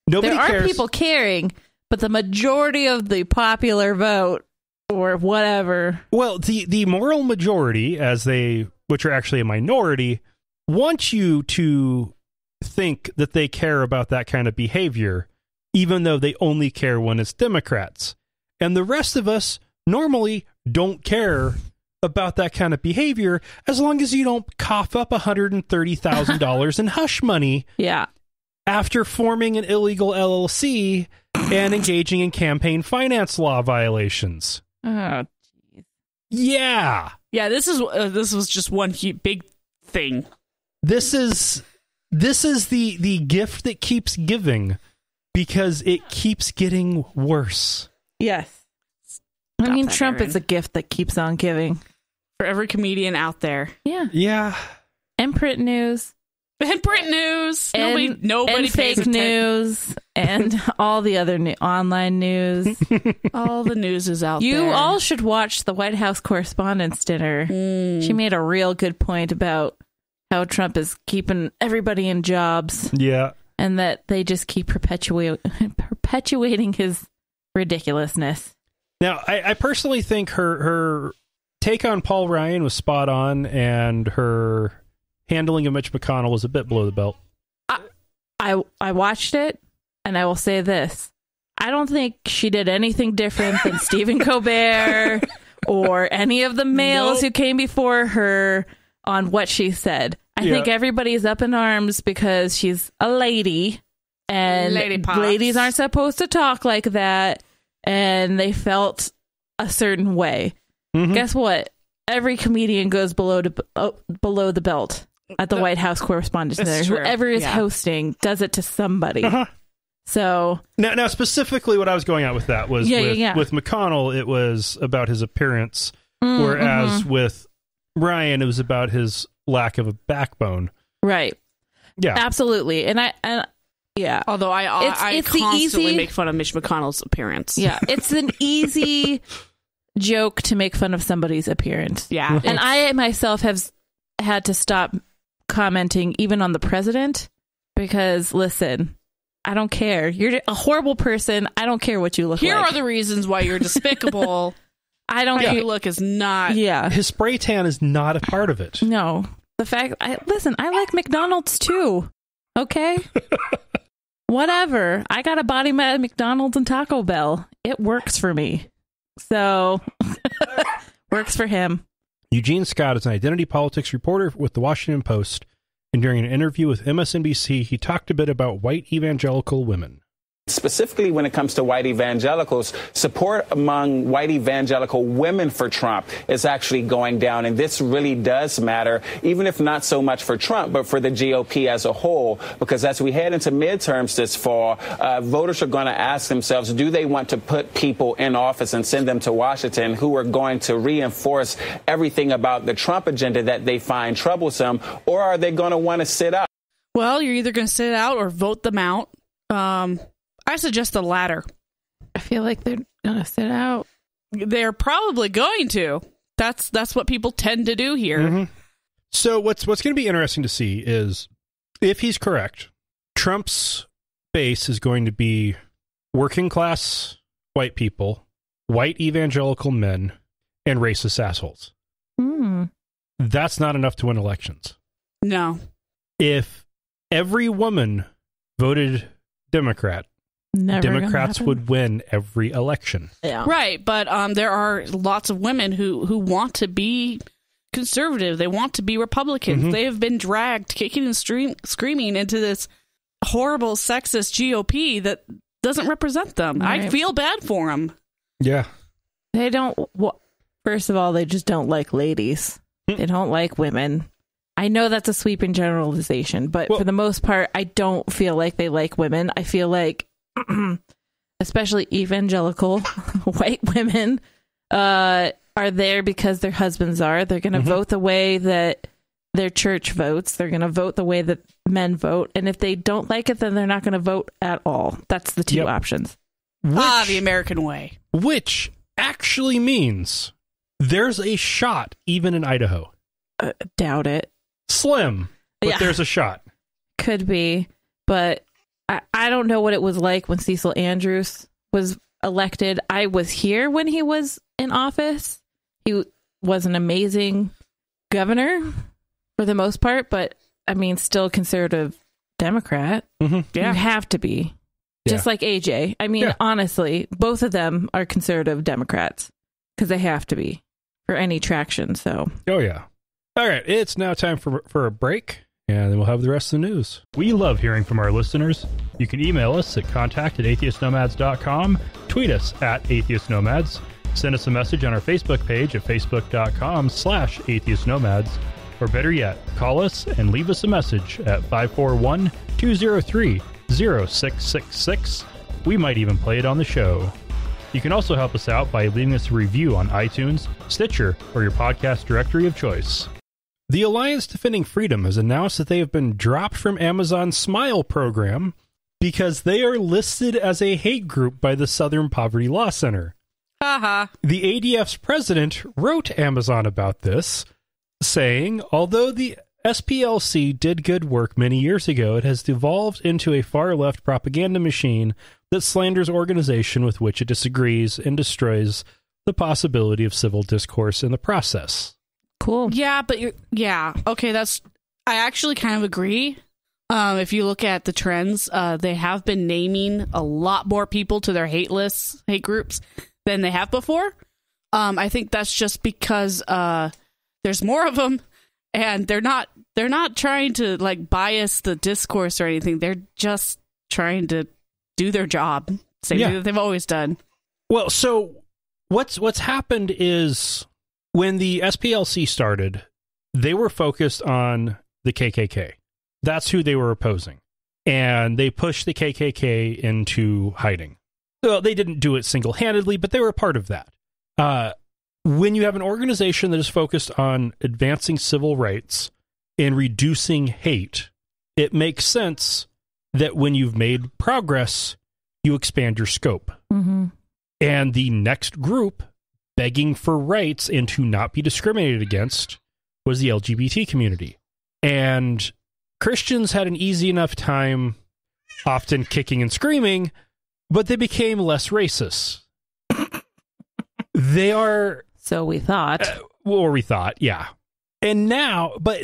Nobody cares. There are people caring, but the majority of the popular vote or whatever. Well, the moral majority, which are actually a minority, want you to think that they care about that kind of behavior, even though they only care when it's Democrats. And the rest of us normally don't care about that kind of behavior as long as you don't cough up $130,000 in hush money. Yeah. After forming an illegal LLC and engaging in campaign finance law violations. Oh, geez. Yeah. Yeah, this was just one big thing. This is the gift that keeps giving because it keeps getting worse. Yes. I mean, Trump is a gift that keeps on giving. For every comedian out there. Yeah. Yeah. And print news. And print news. And, nobody and fake news. And all the other online news. All the news is out there. You all should watch the White House Correspondents' Dinner. She made a real good point about how Trump is keeping everybody in jobs. Yeah. And that they just keep perpetuating his ridiculousness. Now, I personally think her take on Paul Ryan was spot on, and her handling of Mitch McConnell was a bit below the belt. I watched it, and I will say this. I don't think she did anything different than Stephen Colbert or any of the males who came before her on what she said. I think everybody's up in arms because she's a lady, and ladies aren't supposed to talk like that, and they felt a certain way. Mm-hmm. Guess what? Every comedian goes below the belt at the White House Correspondents' Dinner. Whoever is hosting does it to somebody. Uh-huh. So now, specifically, what I was going at with that was with McConnell, it was about his appearance, whereas with Ryan, it was about his lack of a backbone. Right. Yeah. Absolutely. And yeah. Although I constantly make fun of Mitch McConnell's appearance. Yeah. It's an easy joke to make fun of somebody's appearance. Yeah. And I myself have had to stop commenting even on the president because, listen, I don't care. You're a horrible person. I don't care what you look like. Here are the reasons why you're despicable. I don't care. Your look is not. Yeah. His spray tan is not a part of it. No. The fact, I like McDonald's too. Okay? Whatever. I got a body at McDonald's and Taco Bell. It works for me. So, works for him. Eugene Scott is an identity politics reporter with the Washington Post, and during an interview with MSNBC, he talked a bit about white evangelical women. Specifically when it comes to white evangelicals, support among white evangelical women for Trump is actually going down. And this really does matter, even if not so much for Trump, but for the GOP as a whole, because as we head into midterms this fall, voters are going to ask themselves, do they want to put people in office and send them to Washington who are going to reinforce everything about the Trump agenda that they find troublesome, or are they going to want to sit out? Well, you're either going to sit out or vote them out. I suggest the latter. I feel like they're going to sit out. They're probably going to. That's what people tend to do here. Mm-hmm. So what's going to be interesting to see is if he's correct, Trump's base is going to be working class white people, white evangelical men, and racist assholes. That's not enough to win elections. No. If every woman voted Democrat, Democrats would win every election. Yeah. Right, but there are lots of women who want to be conservative. They want to be Republicans. Mm-hmm. They have been dragged kicking and screaming into this horrible sexist GOP that doesn't represent them. Right. I feel bad for them. Yeah. They don't... First of all, they just don't like ladies. They don't like women. I know that's a sweeping generalization, but for the most part, I don't feel like they like women. I feel like, especially evangelical white women, are there because their husbands are. They're going to vote the way that their church votes. They're going to vote the way that men vote. And if they don't like it, then they're not going to vote at all. That's the two options. The American way. Which actually means there's a shot even in Idaho. Doubt it. Slim, but there's a shot. Could be, but I don't know what it was like when Cecil Andrews was elected. I was here when he was in office. He was an amazing governor for the most part, but I mean, still conservative Democrat. You have to be. Just like AJ. I mean, honestly, both of them are conservative Democrats because they have to be for any traction. So. Oh, yeah. All right. It's now time for a break, and then we'll have the rest of the news. We love hearing from our listeners. You can email us at contact@atheistnomads.com, tweet us @atheistnomads, send us a message on our Facebook page at facebook.com/atheistnomads, or better yet, call us and leave us a message at 541-203-0666. We might even play it on the show. You can also help us out by leaving us a review on iTunes, Stitcher, or your podcast directory of choice. The Alliance Defending Freedom has announced that they have been dropped from Amazon's Smile program because they are listed as a hate group by the Southern Poverty Law Center. The ADF's president wrote Amazon about this, saying, although the SPLC did good work many years ago, it has devolved into a far-left propaganda machine that slanders organization with which it disagrees and destroys the possibility of civil discourse in the process. Cool. Yeah, but okay, I actually kind of agree. If you look at the trends, they have been naming a lot more people to their hate lists, hate groups, than they have before. I think that's just because there's more of them, and they're not trying to like bias the discourse or anything. They're just trying to do their job, same thing that they've always done. Well, so what's happened is when the SPLC started, they were focused on the KKK. That's who they were opposing, and they pushed the KKK into hiding. Well, they didn't do it single-handedly, but they were a part of that. When you have an organization that is focused on advancing civil rights and reducing hate, it makes sense that when you've made progress, you expand your scope. And the next group begging for rights and to not be discriminated against was the LGBT community. And Christians had an easy enough time, often kicking and screaming, but they became less racist. They are... So we thought. Or we thought, yeah. And now, but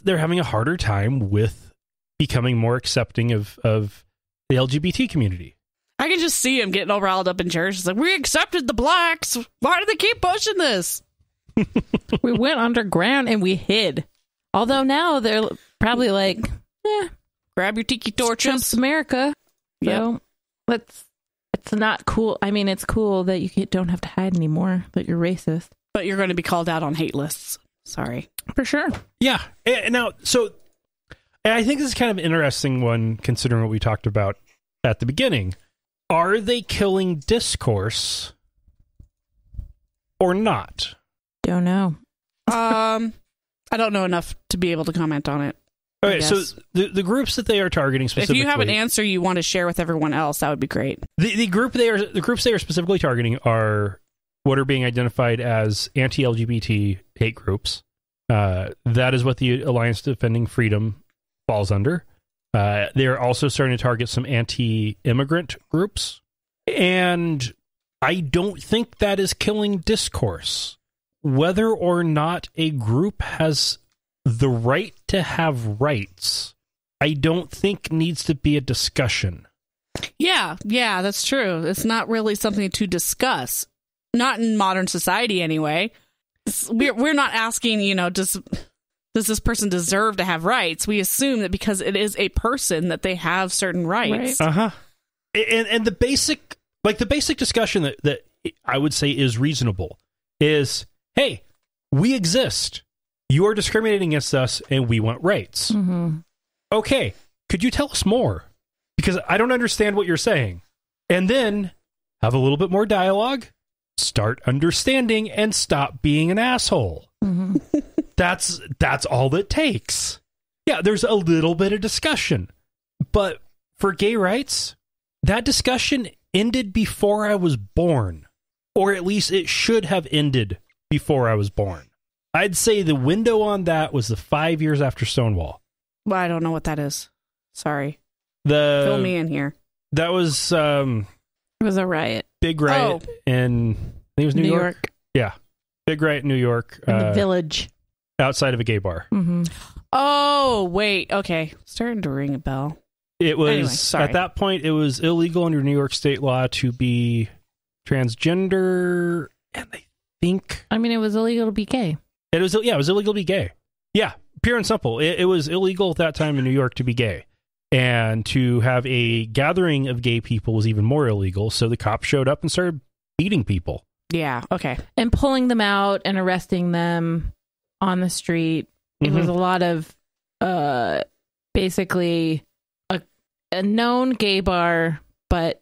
they're having a harder time with becoming more accepting of the LGBT community. I can just see him getting all riled up in church. It's like, we accepted the blacks. Why do they keep pushing this? We went underground and we hid. Although now they're probably like, grab your tiki torches. Trump's America. So it's not cool. I mean, it's cool that you don't have to hide anymore, that you're racist. But you're going to be called out on hate lists. Sorry. For sure. Yeah. And now, so I think this is kind of an interesting one, considering what we talked about at the beginning. Are they killing discourse or not? Don't know. I don't know enough to be able to comment on it. Okay, so the groups that they are targeting specifically... If you have an answer you want to share with everyone else, that would be great. The groups they are specifically targeting are what are being identified as anti-LGBT hate groups. That is what the Alliance Defending Freedom falls under. They're also starting to target some anti-immigrant groups. And I don't think that is killing discourse. Whether or not a group has the right to have rights, I don't think needs to be a discussion. Yeah, that's true. It's not really something to discuss. Not in modern society, anyway. We're not asking, does this person deserve to have rights? We assume that because it is a person that they have certain rights. Right. And the basic discussion that I would say is reasonable is, hey, we exist. You are discriminating against us, and we want rights. Okay, could you tell us more? Because I don't understand what you're saying. And then have a little bit more dialogue, start understanding, and stop being an asshole. Mm-hmm. That's all it takes. Yeah, there's a little bit of discussion. But for gay rights, that discussion ended before I was born. Or at least it should have ended before I was born. I'd say the window on that was the 5 years after Stonewall. Well, I don't know what that is. Sorry. Fill me in here. That was... it was a riot. Big riot in... I think it was New York. Yeah. Big riot in New York. In the Village. Outside of a gay bar. Mm-hmm. Oh, wait. Okay. Starting to ring a bell. It was... At that point, it was illegal under New York state law to be transgender, and I think... I mean, it was illegal to be gay. It was illegal to be gay. Yeah, pure and simple. It was illegal at that time in New York to be gay. And to have a gathering of gay people was even more illegal, so the cops showed up and started beating people. Yeah, okay. And pulling them out and arresting them on the street. It was a lot of basically a known gay bar, but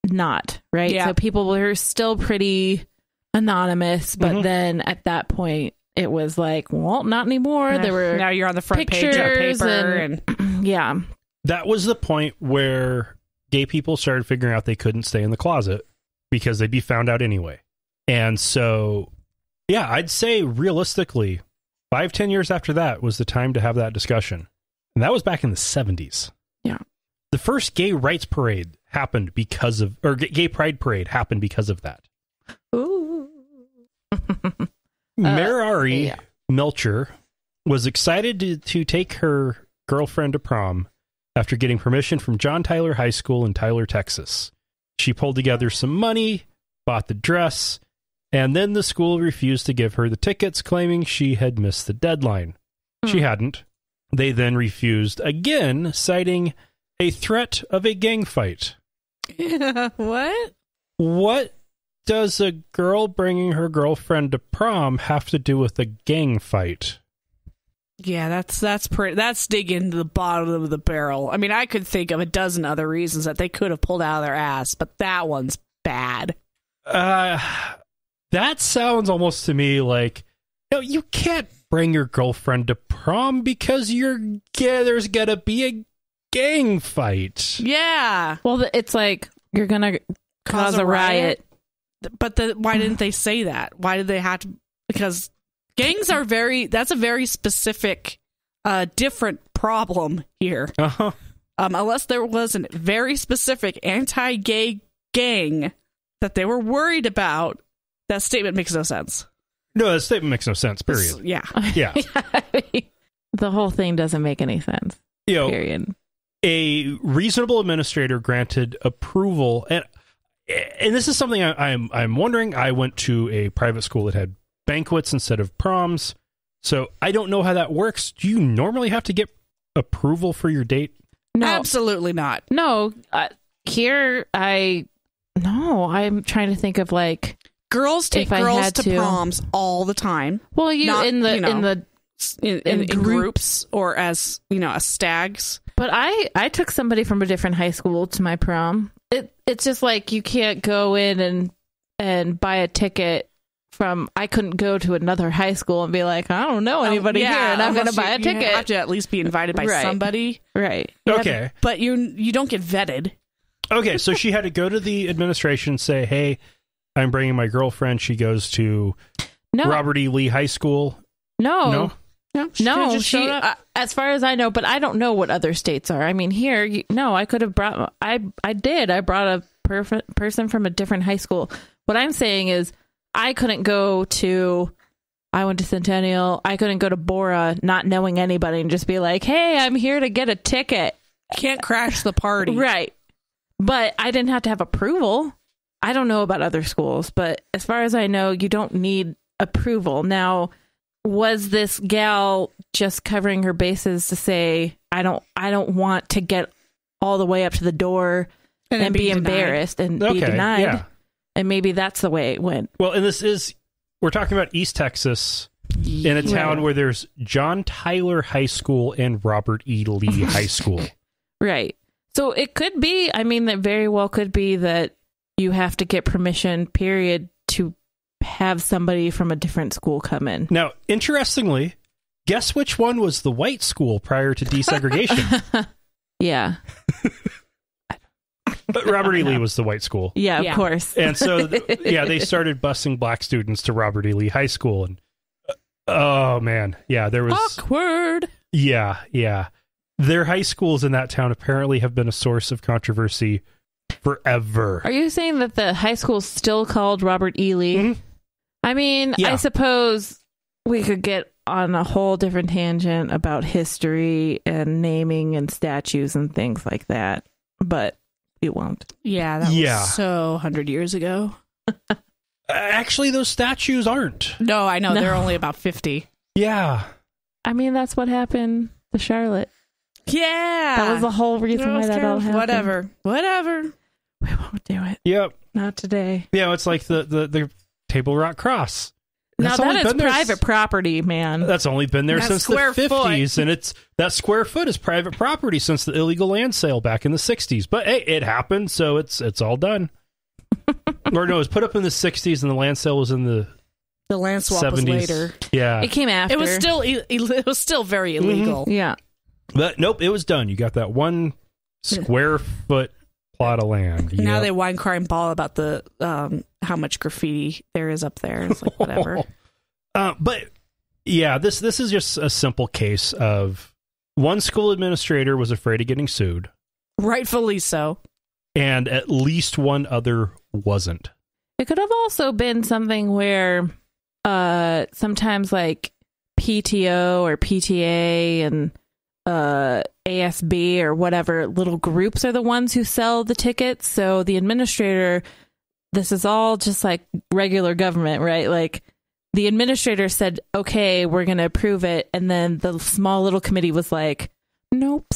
not, right? Yeah. So people were still pretty anonymous, but then at that point, it was like, well, not anymore. There were now you're on the front page of paper and yeah. That was the point where gay people started figuring out they couldn't stay in the closet because they'd be found out anyway. And so, yeah, I'd say realistically, 5-10 years after that was the time to have that discussion. And that was back in the 70s. Yeah. The first gay rights parade happened because of, or gay pride parade happened because of that. Ooh. Mary Melcher was excited to take her girlfriend to prom after getting permission from John Tyler High School in Tyler, Texas. She pulled together some money, bought the dress, and then the school refused to give her the tickets, claiming she had missed the deadline. She hadn't. They then refused again, citing a threat of a gang fight. What? What does a girl bringing her girlfriend to prom have to do with a gang fight? Yeah, that's digging to the bottom of the barrel. I mean, I could think of a dozen other reasons that they could have pulled out of their ass, but that one's bad. That sounds almost to me like, no, you can't bring your girlfriend to prom because there's gonna be a gang fight. Yeah. Well, it's like you're gonna cause a riot. But why didn't they say that? Why did they have to? Because gangs are that's a very specific, different problem here. Uh-huh. Unless there was a very specific anti-gay gang that they were worried about, that statement makes no sense. No, that statement makes no sense, period. Yeah. Yeah. The whole thing doesn't make any sense. Period. A reasonable administrator granted approval, and this is something I'm wondering. I went to a private school that had banquets instead of proms, so I don't know how that works. Do you normally have to get approval for your date? No, absolutely not. No, I'm trying to think of like girls take girls to proms all the time. Well, in groups or as as stags. But I took somebody from a different high school to my prom. It's just like you can't go in and buy a ticket from. I couldn't go to another high school and be like, I don't know anybody here, and I'm going to buy a ticket. You have to at least be invited by somebody, right? Okay, but you don't get vetted. Okay, so she had to go to the administration, say, "Hey, I'm bringing my girlfriend. She goes to Robert E. Lee High School." No. She as far as I know, but I don't know what other states are. I mean, here, I could have brought. I brought a person from a different high school. What I'm saying is, I couldn't go to. I went to Centennial. I couldn't go to Bora, not knowing anybody, and just be like, "Hey, I'm here to get a ticket." Can't crash the party, right? But I didn't have to have approval. I don't know about other schools, but as far as I know, you don't need approval. Now, was this gal just covering her bases to say, I don't want to get all the way up to the door and be embarrassed and be denied? Yeah. And maybe that's the way it went. Well, and we're talking about East Texas, in a town where there's John Tyler High School and Robert E. Lee High School. Right. So it could be, I mean, that very well could be that you have to get permission, period, to have somebody from a different school come in. Now, interestingly, guess which one was the white school prior to desegregation? Yeah. But Robert E. Lee was the white school. Yeah, of course. And so, they started busing black students to Robert E. Lee High School. And oh, man. Yeah, there was... Awkward. Yeah. Their high schools in that town apparently have been a source of controversy forever. Are you saying that the high school is still called Robert E. Lee? Mm-hmm. I mean, I suppose we could get on a whole different tangent about history and naming and statues and things like that, but we won't. Yeah, that was so 100 years ago. Actually, those statues aren't. No, I know. No. They're only about 50. Yeah. I mean, that's what happened to Charlotte. Yeah. That was the whole reason why that all happened. Whatever. We won't do it. Yep. Not today. Yeah, it's like the Table Rock Cross. Now that is private property, man. That's only been there since the 50s, and that square foot is private property since the illegal land sale back in the 60s. But hey, it happened, so it's all done. Or no, it was put up in the 60s, and the land sale was in the land swap 70s. Was later. Yeah, it came after. It was still very illegal. Mm-hmm. Yeah, but nope, it was done. You got that 1 square foot plot of land. Now they whine, cry, and bawl about the how much graffiti there is up there. It's like whatever. But yeah, this is just a simple case of one school administrator was afraid of getting sued, rightfully so, and at least one other wasn't. It could have also been something where sometimes like PTO or PTA and ASB or whatever little groups are the ones who sell the tickets. So the administrator, this is all just like regular government, right? Like the administrator said, okay, we're going to approve it. And then the small little committee was like, nope.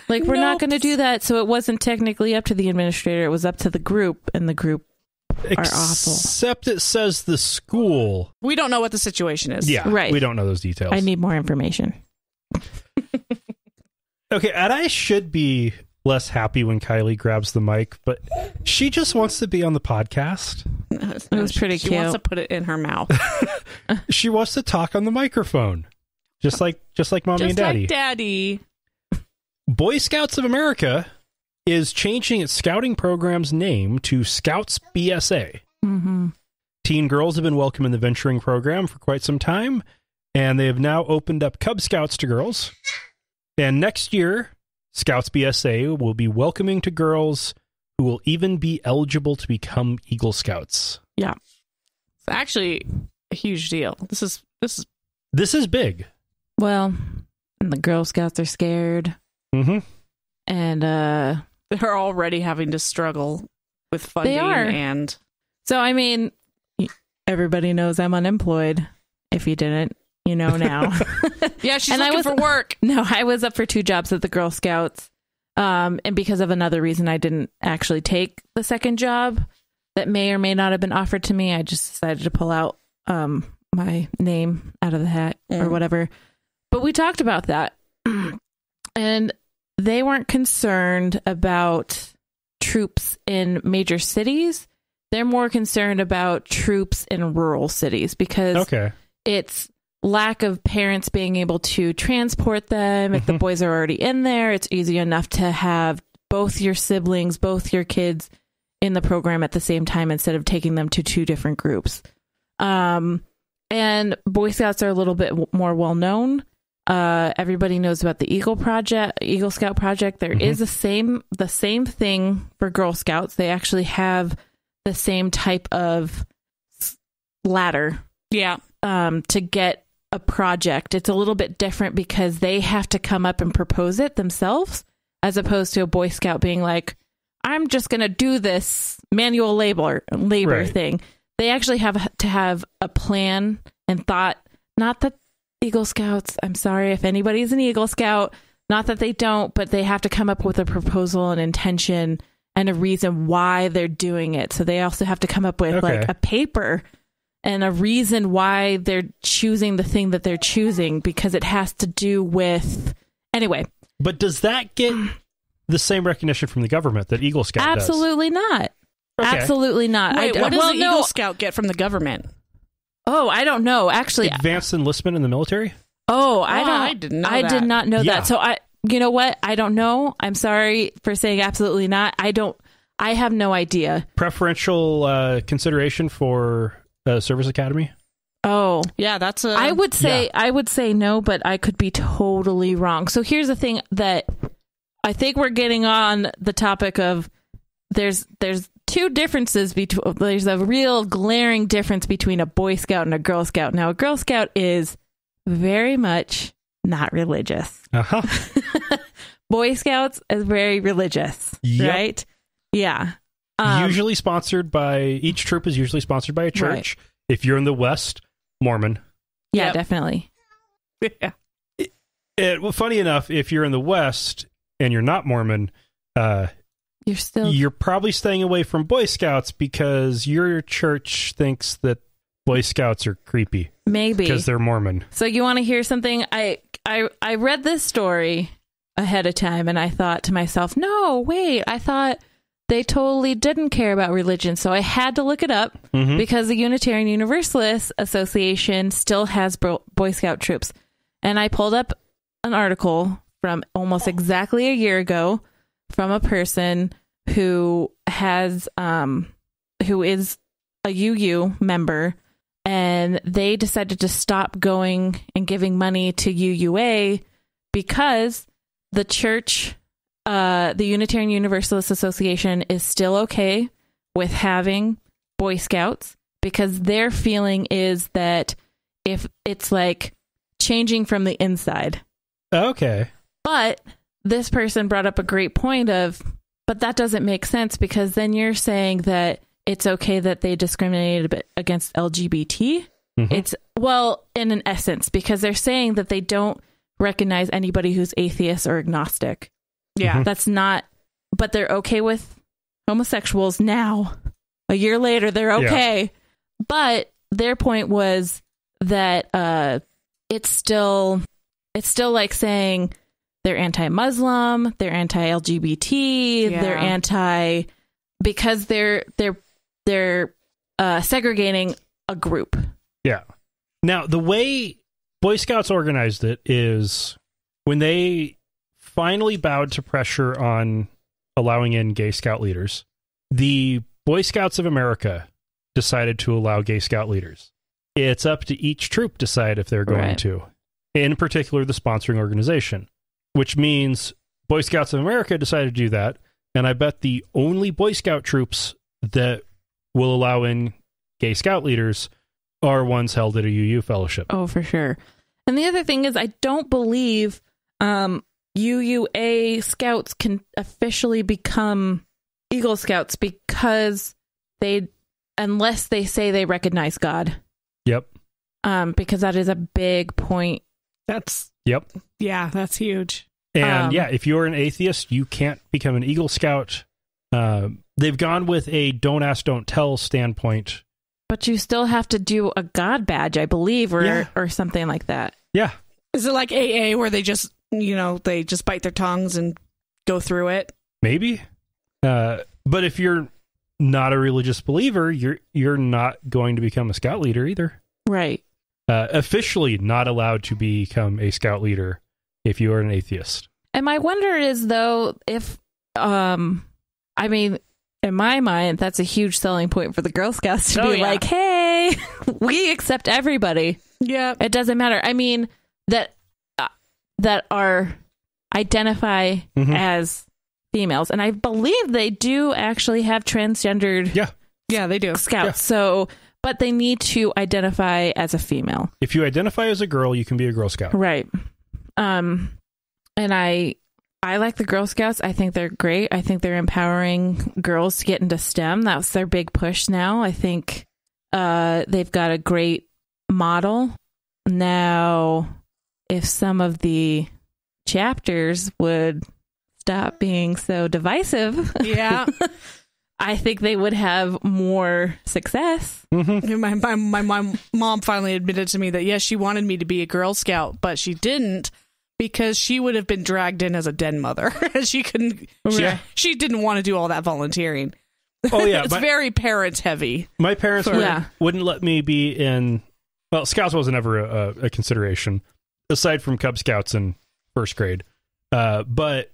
Like, we're not going to do that. So it wasn't technically up to the administrator. It was up to the group, and the group are awful. Except it says the school. We don't know what the situation is. Yeah, right. We don't know those details. I need more information. Okay, and I should be less happy when Kylie grabs the mic, but she just wants to be on the podcast. It was pretty cute. She wants to put it in her mouth. She wants to talk on the microphone, just like mommy and daddy. Just like daddy. Boy Scouts of America is changing its scouting program's name to Scouts BSA. Mm-hmm. Teen girls have been welcoming the venturing program for quite some time, and they have now opened up Cub Scouts to girls. And next year, Scouts BSA will be welcoming to girls who will even be eligible to become Eagle Scouts. Yeah. It's actually a huge deal. This is big. Well, and the Girl Scouts are scared. Mm-hmm. And they're already having to struggle with funding. They are. And so, I mean, everybody knows I'm unemployed. If you didn't, you know now. Yeah, she's looking for work. No, I was up for 2 jobs at the Girl Scouts. And because of another reason, I didn't actually take the second job that may or may not have been offered to me. I just decided to pull out my name out of the hat or whatever. But we talked about that. And they weren't concerned about troops in major cities. They're more concerned about troops in rural cities because it's lack of parents being able to transport them. If the boys are already in there, it's easy enough to have both your siblings, both your kids in the program at the same time instead of taking them to 2 different groups. And Boy Scouts are a little bit more well known. Everybody knows about the Eagle Scout Project. There is the same thing for Girl Scouts. They actually have the same type of ladder. Yeah. To get a project. It's a little bit different because they have to come up and propose it themselves, as opposed to a Boy Scout being like, I'm just going to do this manual labor thing. They actually have to have a plan and thought. Not that Eagle Scouts, I'm sorry if anybody's an Eagle Scout, not that they don't, but they have to come up with a proposal and intention and a reason why they're doing it. So they also have to come up with like a paper and a reason why they're choosing the thing that they're choosing, because it has to do with... Anyway. But does that get the same recognition from the government that Eagle Scout Absolutely does. not. Okay. Absolutely not. Wait, what does the Eagle Scout get from the government? Oh, I don't know. Actually, advanced enlistment in the military. Oh, I did not know that. So you know what? I don't know. I'm sorry for saying absolutely not. I have no idea. Preferential consideration for service academy. Oh, yeah, that's a. I would say no, but I could be totally wrong. So here's the thing that I think we're getting on the topic of there's two differences between. There's a real glaring difference between a Boy Scout and a Girl Scout. Now, a Girl Scout is very much not religious. Boy Scouts is very religious, right? Yeah. Usually sponsored by, each troop is usually sponsored by a church. Right. If you're in the West, Mormon. Yeah, definitely. Yeah. Well, funny enough, if you're in the West and you're not Mormon, you're probably staying away from Boy Scouts because your church thinks that Boy Scouts are creepy. Maybe. Because they're Mormon. So you want to hear something? I read this story ahead of time and I thought to myself, no, wait, I thought they totally didn't care about religion. So I had to look it up because the Unitarian Universalist Association still has Boy Scout troops. And I pulled up an article from almost exactly a year ago from a person who has, who is a UU member, and they decided to stop going and giving money to UUA because the church, the Unitarian Universalist Association, is still okay with having Boy Scouts because their feeling is that if it's like changing from the inside. Okay. But this person brought up a great point of, but that doesn't make sense because then you're saying that it's okay that they discriminated against LGBT. It's, well, in an essence, because they're saying that they don't recognize anybody who's atheist or agnostic. Yeah. That's not, but they're okay with homosexuals now. A year later, they're okay. Yeah. But their point was that it's still like saying they're anti-Muslim, they're anti-LGBT, they're anti, because they're segregating a group. Yeah. Now, the way Boy Scouts organized it is when they finally bowed to pressure on allowing in gay scout leaders, the Boy Scouts of America decided to allow gay scout leaders. It's up to each troop to decide if they're going to. In particular, the sponsoring organization, which means Boy Scouts of America decided to do that. And I bet the only Boy Scout troops that will allow in gay scout leaders are ones held at a UU fellowship. Oh, for sure. And the other thing is, I don't believe UUA scouts can officially become Eagle Scouts because unless they say they recognize God. Yep. Because that is a big point. Yeah, that's huge. And if you're an atheist, you can't become an Eagle Scout. They've gone with a don't ask, don't tell standpoint. But you still have to do a God badge, I believe, or something like that. Yeah. Is it like AA where they just, they just bite their tongues and go through it? Maybe. But if you're not a religious believer, you're not going to become a scout leader either. Right. Officially not allowed to become a scout leader if you are an atheist. And my wonder is, though, if, in my mind, that's a huge selling point for the Girl Scouts to be like, hey, we accept everybody. Yeah. It doesn't matter. I mean, that are identify as females. And I believe they do actually have transgendered Yeah, they do. scouts. Yeah. So, but they need to identify as a female. If you identify as a girl, you can be a Girl Scout. Right. And I like the Girl Scouts. I think they're great. I think they're empowering girls to get into STEM. That's their big push now. I think they've got a great model. Now, if some of the chapters would stop being so divisive, I think they would have more success. My mom finally admitted to me that, yes, she wanted me to be a Girl Scout, but she didn't because she would have been dragged in as a den mother. She couldn't. She didn't want to do all that volunteering. Oh yeah, it's very parent heavy. My parents wouldn't let me be in. Well, Scouts wasn't ever a consideration, aside from Cub Scouts in first grade. But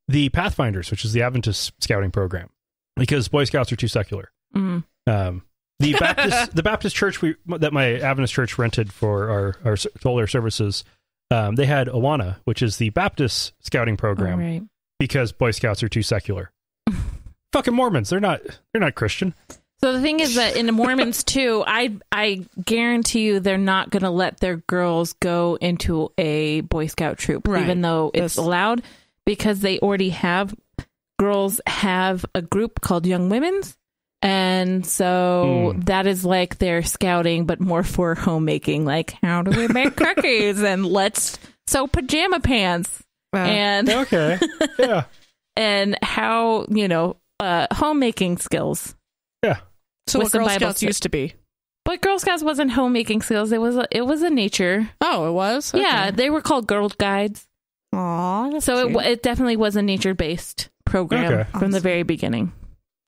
the Pathfinders, which is the Adventist scouting program, because Boy Scouts are too secular. Mm-hmm. The Baptist church that my Adventist church rented for our services, they had Awana, which is the Baptist scouting program, because Boy Scouts are too secular. Fucking Mormons, they're not Christian. So the thing is that in the Mormons too, I guarantee you they're not going to let their girls go into a Boy Scout troop, even though it's allowed, because they already have girls have a group called Young Women's. And so that is like their scouting, but more for homemaking. Like, how do we make cookies? And let's sew pajama pants. And and how, homemaking skills. Yeah. So what Girl Scouts used to be. But Girl Scouts wasn't homemaking skills. It was a nature. Oh, it was? Okay. Yeah, they were called Girl Guides. Aw, so it definitely was a nature-based program from the very beginning.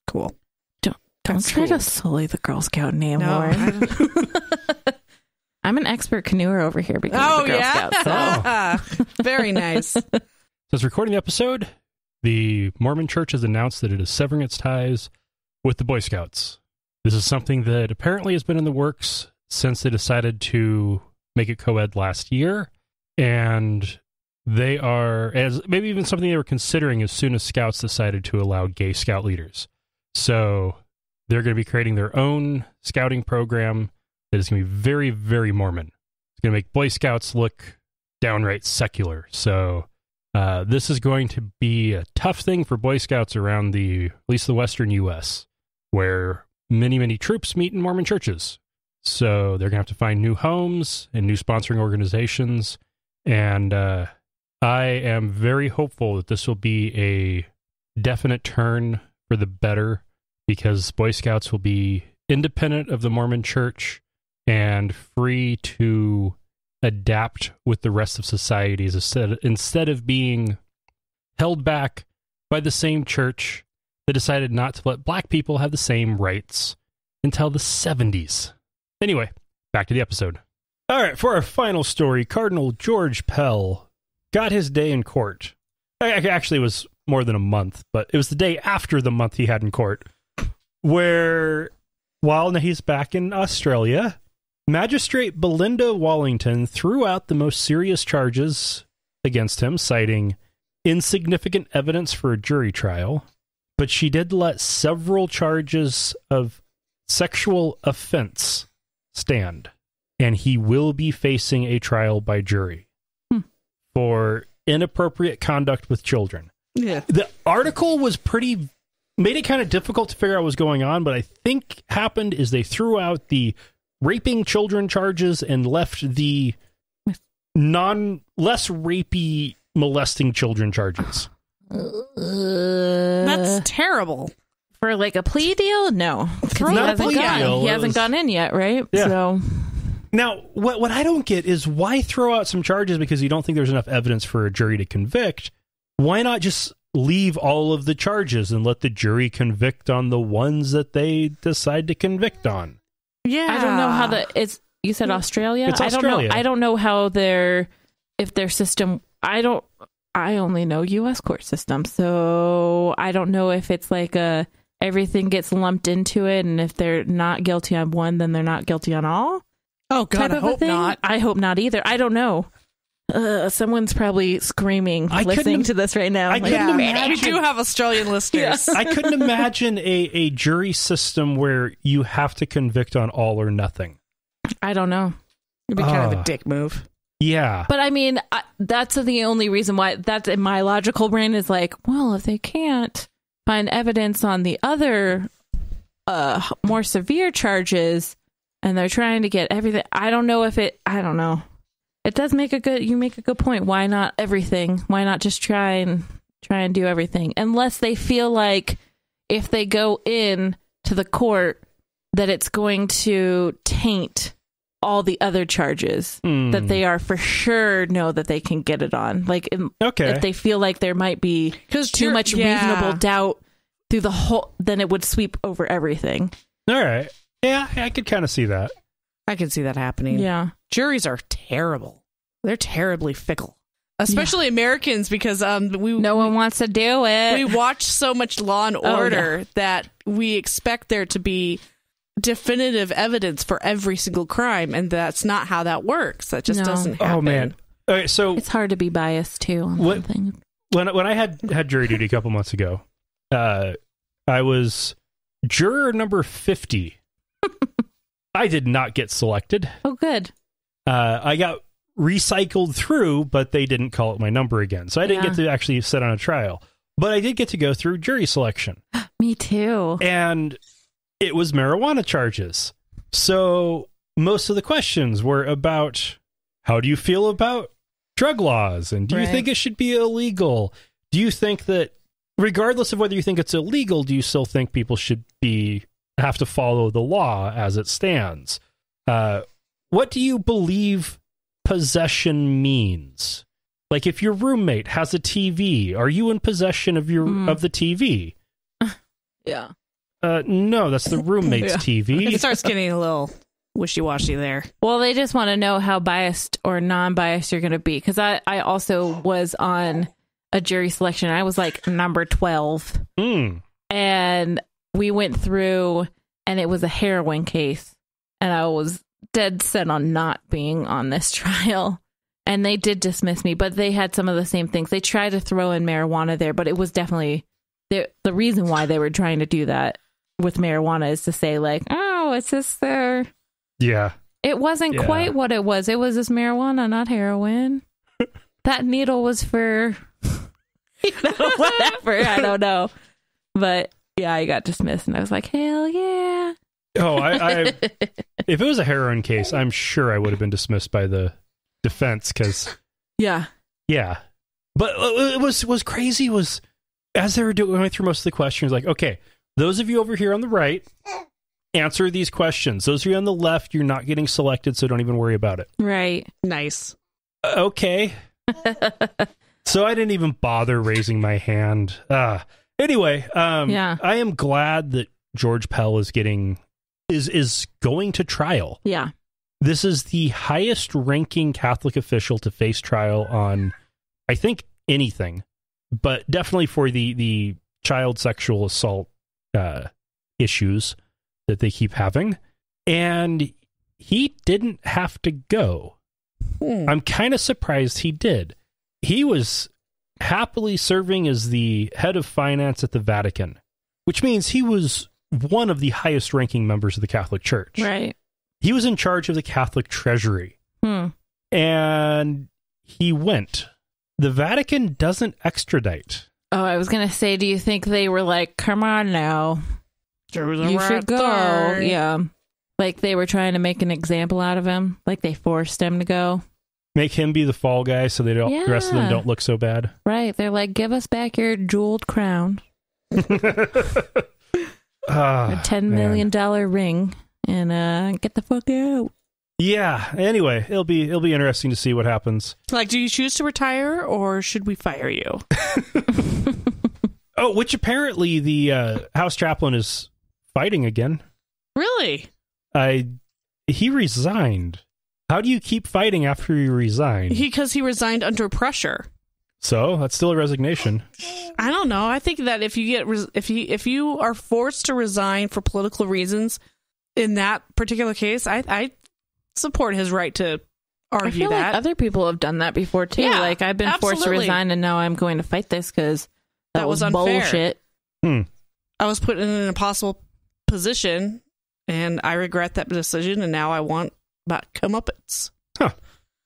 Cool. Don't try to sully the Girl Scout name, Lauren. I'm an expert canoeer over here because of the Girl Scouts. So. Very nice. Since recording the episode, the Mormon Church has announced that it is severing its ties with the Boy Scouts. This is something that apparently has been in the works since they decided to make it co-ed last year, and they are, as maybe even something they were considering as soon as Scouts decided to allow gay Scout leaders. So they're going to be creating their own scouting program that is going to be very, very Mormon. It's going to make Boy Scouts look downright secular. So this is going to be a tough thing for Boy Scouts around at least the Western U.S., where many, many troops meet in Mormon churches. So they're going to have to find new homes and new sponsoring organizations. And I am very hopeful that this will be a definite turn for the better, because Boy Scouts will be independent of the Mormon Church and free to adapt with the rest of society instead of being held back by the same church that decided not to let black people have the same rights until the 70s. Anyway, back to the episode. All right, for our final story, Cardinal George Pell got his day in court. Actually, it was more than a month, but it was the day after the month he had in court, where, while he's back in Australia, Magistrate Belinda Wallington threw out the most serious charges against him, citing insignificant evidence for a jury trial, but she did let several charges of sexual offense stand, and he will be facing a trial by jury for inappropriate conduct with children. Yeah. The article was made it kind of difficult to figure out what was going on, but I think happened is they threw out the raping children charges and left the less rapey molesting children charges. That's terrible. For like a plea deal? No. Because he hasn't gone in yet, right? Yeah. So now, what I don't get is why throw out some charges because you don't think there's enough evidence for a jury to convict? Why not just leave all of the charges and let the jury convict on the ones that they decide to convict on? Yeah. I don't know how you said Australia? It's Australia. I don't know how their system, I only know U.S. court system, so I don't know if it's like everything gets lumped into it, and if they're not guilty on one, then they're not guilty on all. Oh, God, I hope not. I hope not either. I don't know. Someone's probably screaming, listening to this right now. I couldn't imagine. We do have Australian listeners. I couldn't imagine a jury system where you have to convict on all or nothing. I don't know. It'd be kind of a dick move. Yeah. But I mean, that's the only reason why that's in my logical brain is like, well, if they can't find evidence on the other more severe charges and they're trying to get everything, I don't know. It does make a good point. Why not everything? Why not just try and do everything? Unless they feel like if they go in to the court that it's going to taint all the other charges that they are for sure know that they can get it on. Like, if they feel like there might be too much reasonable doubt through the whole, then it would sweep over everything. All right. Yeah, I could kind of see that. I can see that happening. Yeah. Juries are terrible. They're terribly fickle. Especially Americans, because no one wants to do it. We watch so much Law and Order that we expect there to be definitive evidence for every single crime, and that's not how that works. That just doesn't happen. Oh man! All right, so it's hard to be biased too on one thing. When I had jury duty a couple months ago, I was juror number 50. I did not get selected. Oh, good. I got recycled through, but they didn't call it my number again, so I didn't get to actually sit on a trial. But I did get to go through jury selection. Me too. And it was marijuana charges. So most of the questions were about, how do you feel about drug laws? And do you think it should be illegal? Do you think that, regardless of whether you think it's illegal, do you still think people should have to follow the law as it stands? What do you believe possession means? Like, if your roommate has a TV, are you in possession of of the TV? Yeah. No, that's the roommate's TV. It starts getting a little wishy-washy there. Well, they just want to know how biased or non-biased you're going to be. Because I also was on a jury selection. I was like number 12. And we went through, and it was a heroin case. And I was dead set on not being on this trial. And they did dismiss me, but they had some of the same things. They tried to throw in marijuana there, but it was definitely the reason why they were trying to do that with marijuana is to say, like, oh, it's just there. Yeah. It wasn't quite what it was. It was just marijuana, not heroin. That needle was for whatever. I don't know. But yeah, I got dismissed, and I was like, hell yeah. Oh, I if it was a heroin case, I'm sure I would have been dismissed by the defense, because yeah. But it was crazy was, as they were going through most of the questions, like, okay, those of you over here on the right, answer these questions. Those of you on the left, you're not getting selected, so don't even worry about it. Right. Nice. Okay. So I didn't even bother raising my hand. Anyway, I am glad that George Pell is going to trial. Yeah. This is the highest ranking Catholic official to face trial on, I think, anything, but definitely for the child sexual assault issues that they keep having. And he didn't have to go. I'm kind of surprised he did. He was happily serving as the head of finance at the Vatican, which means he was one of the highest ranking members of the Catholic Church. Right. He was in charge of the Catholic Treasury. And he went. The Vatican doesn't extradite. Oh, I was going to say, do you think they were like, come on now, you should go? Yeah. Like they were trying to make an example out of him. Like they forced him to go. Make him be the fall guy so the rest of them don't look so bad. Right. They're like, give us back your jeweled crown. A $10 million ring. And get the fuck out. Yeah. Anyway, it'll be interesting to see what happens. Like, do you choose to retire, or should we fire you? Oh, which apparently the House chaplain is fighting again. Really? He resigned. How do you keep fighting after you resign? Because he resigned under pressure. So that's still a resignation. I don't know. I think that if you are forced to resign for political reasons. In that particular case, I support his right to argue I feel that. Like other people have done that before, too. Yeah, like, I've been forced to resign, and now I'm going to fight this because that was unfair. Bullshit. I was put in an impossible position, and I regret that decision, and now I want comeuppance. Huh.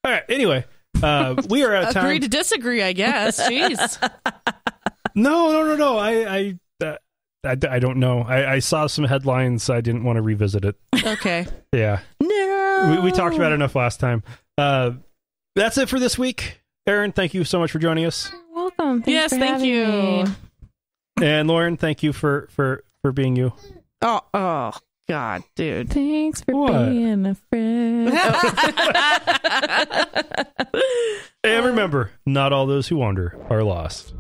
All right, anyway, we are out of time. Agree to disagree, I guess. Jeez. No. I don't know. I saw some headlines. I didn't want to revisit it. Okay. Yeah. No. We talked about it enough last time. That's it for this week. Erin, thank you so much for joining us. You're welcome. Thanks for thank you. Me. And Lauren, thank you for being you. Oh, God, dude. Thanks for being a friend. And remember, not all those who wander are lost.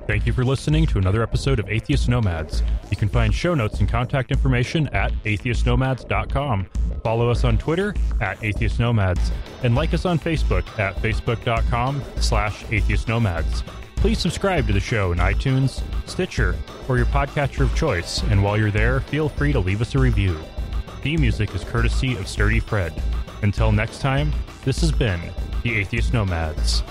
Thank you for listening to another episode of Atheist Nomads. You can find show notes and contact information at atheistnomads.com. Follow us on Twitter at Atheist Nomads, and like us on Facebook at facebook.com/atheistnomads. Please subscribe to the show in iTunes, Stitcher, or your podcatcher of choice, and while you're there, feel free to leave us a review. Theme music is courtesy of Sturdy Fred. Until next time, this has been the Atheist Nomads.